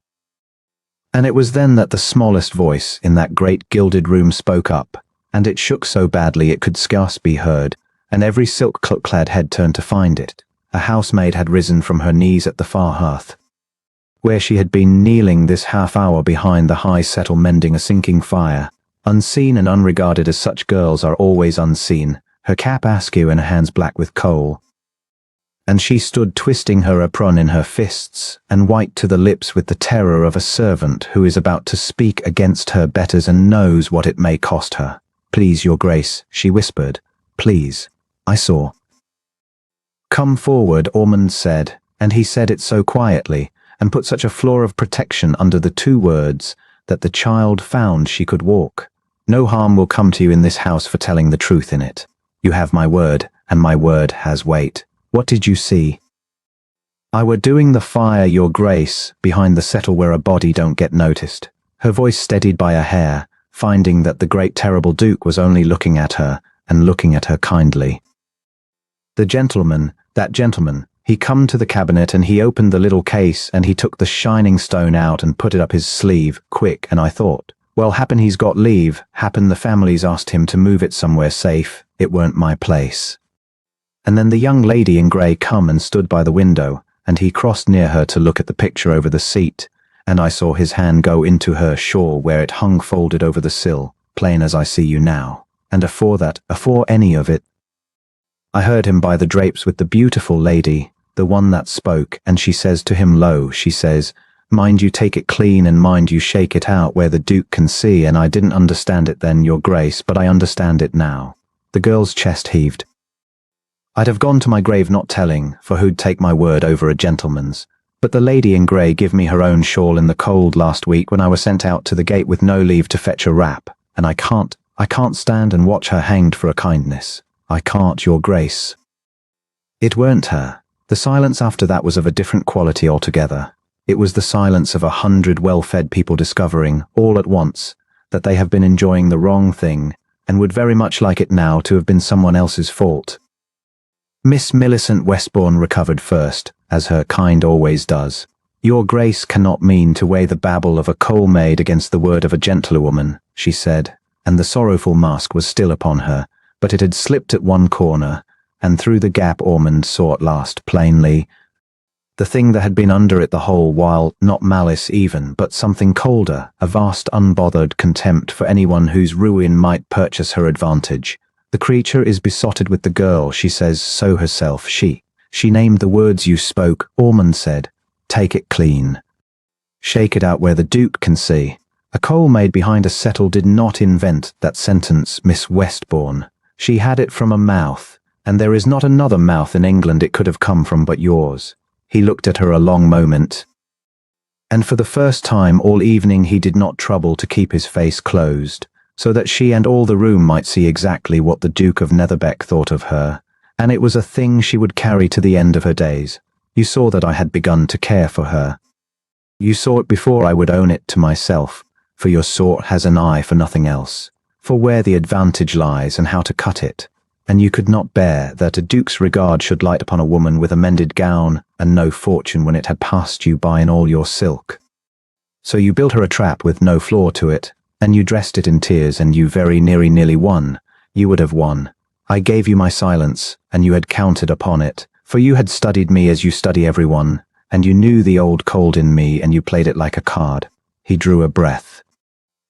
And it was then that the smallest voice in that great gilded room spoke up, and it shook so badly it could scarce be heard, and every silk-clad head turned to find it. A housemaid had risen from her knees at the far hearth. where she had been kneeling this half-hour behind the high settle mending a sinking fire. Unseen and unregarded as such girls are always unseen, her cap askew and her hands black with coal. And she stood twisting her apron in her fists, and white to the lips with the terror of a servant who is about to speak against her betters and knows what it may cost her. "Please, your grace," she whispered. "Please. I saw." "Come forward," Ormond said, and he said it so quietly, and put such a floor of protection under the two words, that the child found she could walk. "No harm will come to you in this house for telling the truth in it. You have my word, and my word has weight. What did you see?" "I were doing the fire, your grace, behind the settle where a body don't get noticed." Her voice steadied by a hair, finding that the great terrible Duke was only looking at her, and looking at her kindly. "The gentleman, that gentleman, he come to the cabinet and he opened the little case and he took the shining stone out and put it up his sleeve, quick, and I thought, well, happen he's got leave, happen the family's asked him to move it somewhere safe, it weren't my place. And then the young lady in grey come and stood by the window, and he crossed near her to look at the picture over the seat, and I saw his hand go into her shawl where it hung folded over the sill, plain as I see you now, and afore any of it, I heard him by the drapes with the beautiful lady, the one that spoke, and she says to him low, she says, 'Mind you take it clean and mind you shake it out where the Duke can see,' and I didn't understand it then, your grace, but I understand it now." The girl's chest heaved. "I'd have gone to my grave not telling, for who'd take my word over a gentleman's, but the lady in grey give me her own shawl in the cold last week when I was sent out to the gate with no leave to fetch a wrap, and I can't stand and watch her hanged for a kindness. I can't, your grace." It weren't her. The silence after that was of a different quality altogether. It was the silence of 100 well-fed people discovering, all at once, that they have been enjoying the wrong thing, and would very much like it now to have been someone else's fault. Miss Millicent Westbourne recovered first, as her kind always does. "Your grace cannot mean to weigh the babble of a coal maid against the word of a gentlewoman," she said, and the sorrowful mask was still upon her, but it had slipped at one corner, and through the gap Ormond saw at last plainly the thing that had been under it the whole while, not malice even, but something colder, a vast unbothered contempt for anyone whose ruin might purchase her advantage. "The creature is besotted with the girl, she says so herself, she named the words you spoke," Ormond said. "Take it clean. Shake it out where the Duke can see." A coal maid behind a settle did not invent that sentence, Miss Westbourne. She had it from a mouth, and there is not another mouth in England it could have come from but yours. He looked at her a long moment, and for the first time all evening he did not trouble to keep his face closed, so that she and all the room might see exactly what the Duke of Netherbeck thought of her, and it was a thing she would carry to the end of her days. "You saw that I had begun to care for her. You saw it before I would own it to myself, for your sort has an eye for nothing else, for where the advantage lies and how to cut it, and you could not bear that a duke's regard should light upon a woman with a mended gown and no fortune when it had passed you by in all your silk. So you built her a trap with no floor to it, and you dressed it in tears, and you very nearly won. You would have won. I gave you my silence, and you had counted upon it, for you had studied me as you study everyone, and you knew the old cold in me, and you played it like a card." He drew a breath.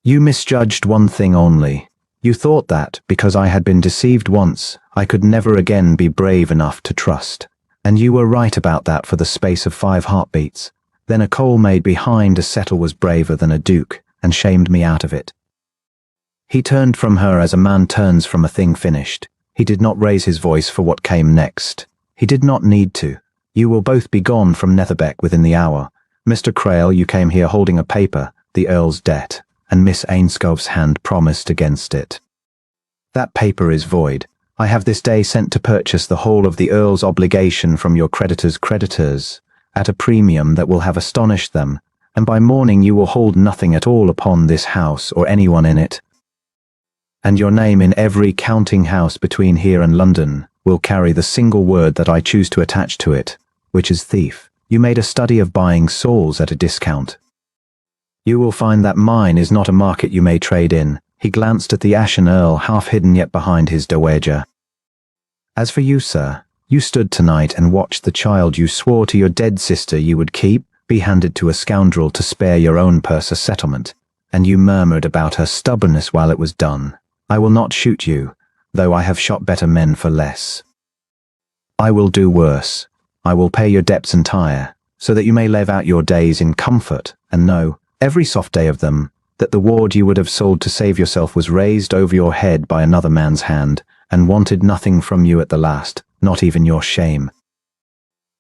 "You misjudged one thing only. You thought that, because I had been deceived once, I could never again be brave enough to trust. And you were right about that for the space of 5 heartbeats. Then a coal maid behind a settle was braver than a duke, and shamed me out of it." He turned from her as a man turns from a thing finished. He did not raise his voice for what came next. He did not need to. "You will both be gone from Netherbeck within the hour. Mr. Crail, you came here holding a paper, the Earl's debt, and Miss Ainscove's hand promised against it. That paper is void. I have this day sent to purchase the whole of the Earl's obligation from your creditors' creditors, at a premium that will have astonished them, and by morning you will hold nothing at all upon this house or anyone in it. And your name in every counting house between here and London will carry the single word that I choose to attach to it, which is thief. You made a study of buying souls at a discount. You will find that mine is not a market you may trade in." He glanced at the ashen Earl, half hidden yet behind his dowager. "As for you, sir, you stood tonight and watched the child you swore to your dead sister you would keep, be handed to a scoundrel to spare your own purse a settlement, and you murmured about her stubbornness while it was done. I will not shoot you, though I have shot better men for less. I will do worse. I will pay your debts entire, so that you may live out your days in comfort, and know, every soft day of them, that the ward you would have sold to save yourself was raised over your head by another man's hand, and wanted nothing from you at the last, not even your shame.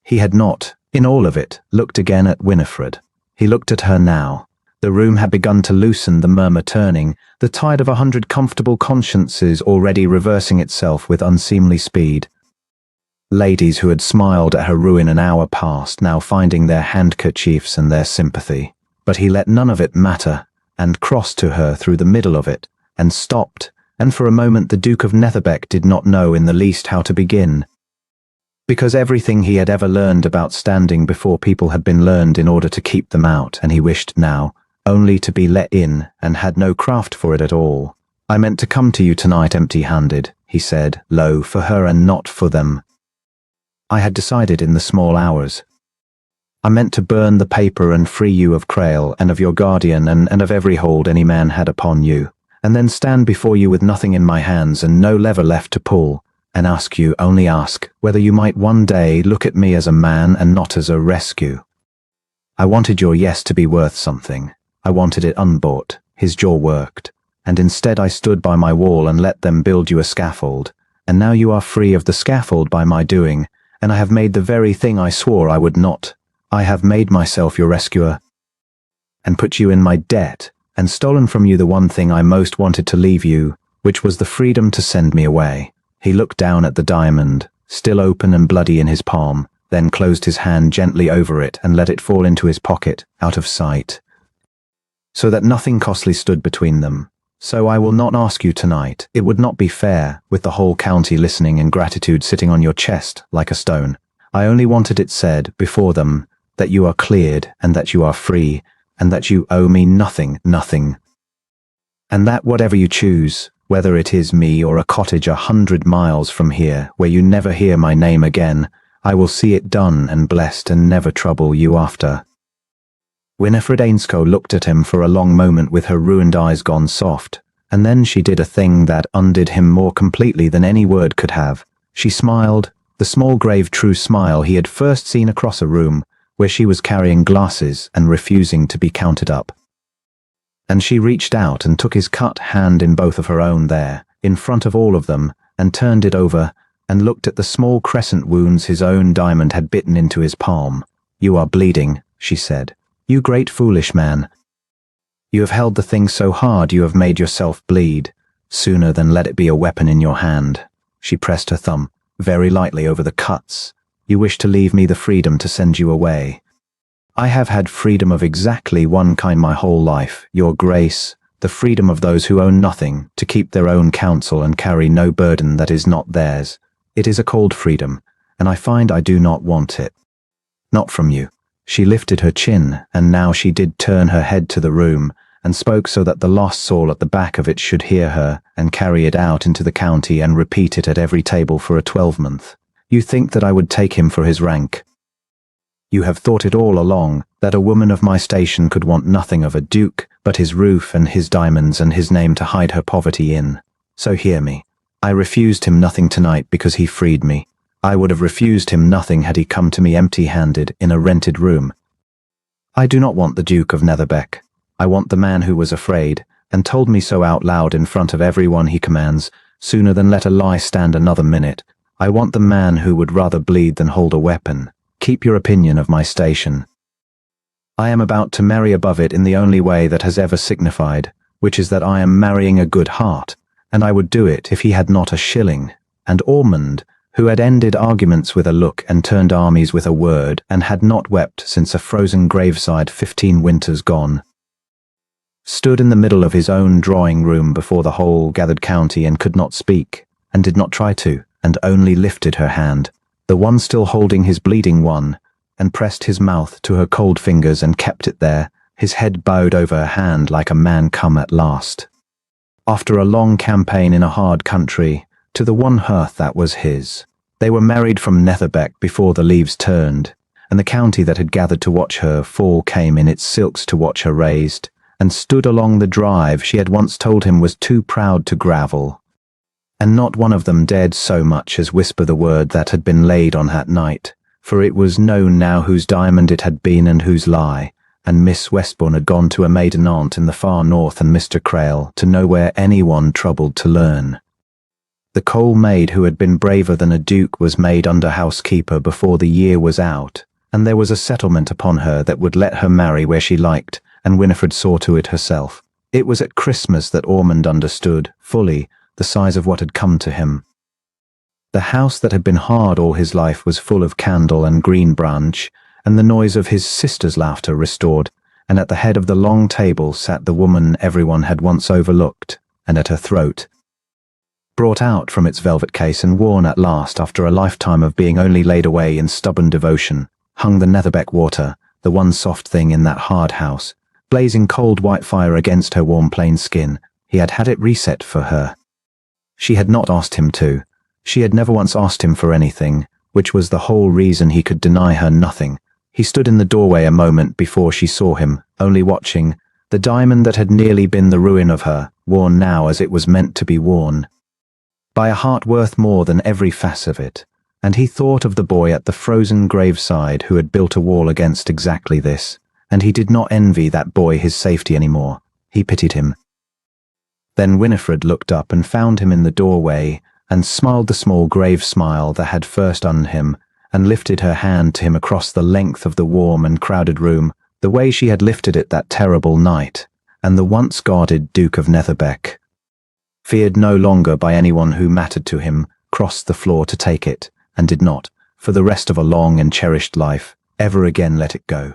He had not, in all of it, looked again at Winifred. He looked at her now. The room had begun to loosen, the murmur turning, the tide of 100 comfortable consciences already reversing itself with unseemly speed. Ladies who had smiled at her ruin an hour past, now finding their handkerchiefs and their sympathy. But he let none of it matter, and crossed to her through the middle of it, and stopped, and for a moment the Duke of Netherbeck did not know in the least how to begin. Because everything he had ever learned about standing before people had been learned in order to keep them out, and he wished now only to be let in, and had no craft for it at all. I meant to come to you tonight empty-handed, he said, low, for her and not for them. I had decided in the small hours. I meant to burn the paper and free you of Crail and of your guardian and of every hold any man had upon you, and then stand before you with nothing in my hands and no lever left to pull, and ask you, only ask, whether you might one day look at me as a man and not as a rescue. I wanted your yes to be worth something. I wanted it unbought. His jaw worked, and instead I stood by my wall and let them build you a scaffold, and now you are free of the scaffold by my doing, and I have made the very thing I swore I would not. I have made myself your rescuer, and put you in my debt, and stolen from you the one thing I most wanted to leave you, which was the freedom to send me away. He looked down at the diamond, still open and bloody in his palm, then closed his hand gently over it and let it fall into his pocket, out of sight. So that nothing costly stood between them. So I will not ask you tonight. It would not be fair, with the whole county listening and gratitude sitting on your chest like a stone. I only wanted it said, before them, that you are cleared, and that you are free, and that you owe me nothing, nothing. And that whatever you choose, whether it is me or a cottage 100 miles from here, where you never hear my name again, I will see it done and blessed and never trouble you after. Winifred Ainscough looked at him for a long moment with her ruined eyes gone soft, and then she did a thing that undid him more completely than any word could have. She smiled, the small grave true smile he had first seen across a room, where she was carrying glasses and refusing to be counted up. And she reached out and took his cut hand in both of her own there, in front of all of them, and turned it over, and looked at the small crescent wounds his own diamond had bitten into his palm. You are bleeding, she said. You great foolish man. You have held the thing so hard you have made yourself bleed, sooner than let it be a weapon in your hand. She pressed her thumb very lightly over the cuts. You wish to leave me the freedom to send you away. I have had freedom of exactly one kind my whole life, your grace, the freedom of those who own nothing, to keep their own counsel and carry no burden that is not theirs. It is a cold freedom, and I find I do not want it. Not from you. She lifted her chin, and now she did turn her head to the room, and spoke so that the lost soul at the back of it should hear her, and carry it out into the county and repeat it at every table for a 12-month. You think that I would take him for his rank. You have thought it all along, that a woman of my station could want nothing of a duke, but his roof and his diamonds and his name to hide her poverty in. So hear me. I refused him nothing tonight because he freed me. I would have refused him nothing had he come to me empty-handed in a rented room. I do not want the Duke of Netherbeck. I want the man who was afraid, and told me so out loud in front of everyone he commands, sooner than let a lie stand another minute. I want the man who would rather bleed than hold a weapon. Keep your opinion of my station. I am about to marry above it in the only way that has ever signified, which is that I am marrying a good heart, and I would do it if he had not a shilling. And Ormond, who had ended arguments with a look and turned armies with a word, and had not wept since a frozen graveside 15 winters gone, stood in the middle of his own drawing-room before the whole gathered county and could not speak, and did not try to, and only lifted her hand, the one still holding his bleeding one, and pressed his mouth to her cold fingers and kept it there, his head bowed over her hand like a man come at last, after a long campaign in a hard country, to the one hearth that was his. They were married from Netherbeck before the leaves turned, and the county that had gathered to watch her fall came in its silks to watch her raised, and stood along the drive she had once told him was too proud to gravel. And not one of them dared so much as whisper the word that had been laid on that night, for it was known now whose diamond it had been and whose lie, and Miss Westbourne had gone to a maiden aunt in the far north and Mr. Crail to nowhere anyone troubled to learn. The coal maid who had been braver than a duke was made under housekeeper before the year was out, and there was a settlement upon her that would let her marry where she liked, and Winifred saw to it herself. It was at Christmas that Ormond understood, fully, the size of what had come to him. The house that had been hard all his life was full of candle and green branch, and the noise of his sister's laughter restored, and at the head of the long table sat the woman everyone had once overlooked, and at her throat, brought out from its velvet case and worn at last after a lifetime of being only laid away in stubborn devotion, hung the Netherbeck water, the one soft thing in that hard house, blazing cold white fire against her warm plain skin. He had had it reset for her. She had not asked him to. She had never once asked him for anything, which was the whole reason he could deny her nothing. He stood in the doorway a moment before she saw him, only watching, the diamond that had nearly been the ruin of her, worn now as it was meant to be worn, by a heart worth more than every fass of it, and he thought of the boy at the frozen graveside who had built a wall against exactly this, and he did not envy that boy his safety any more. He pitied him. Then Winifred looked up and found him in the doorway, and smiled the small grave smile that had first on him, and lifted her hand to him across the length of the warm and crowded room, the way she had lifted it that terrible night, and the once guarded Duke of Netherbeck, feared no longer by anyone who mattered to him, crossed the floor to take it, and did not, for the rest of a long and cherished life, ever again let it go.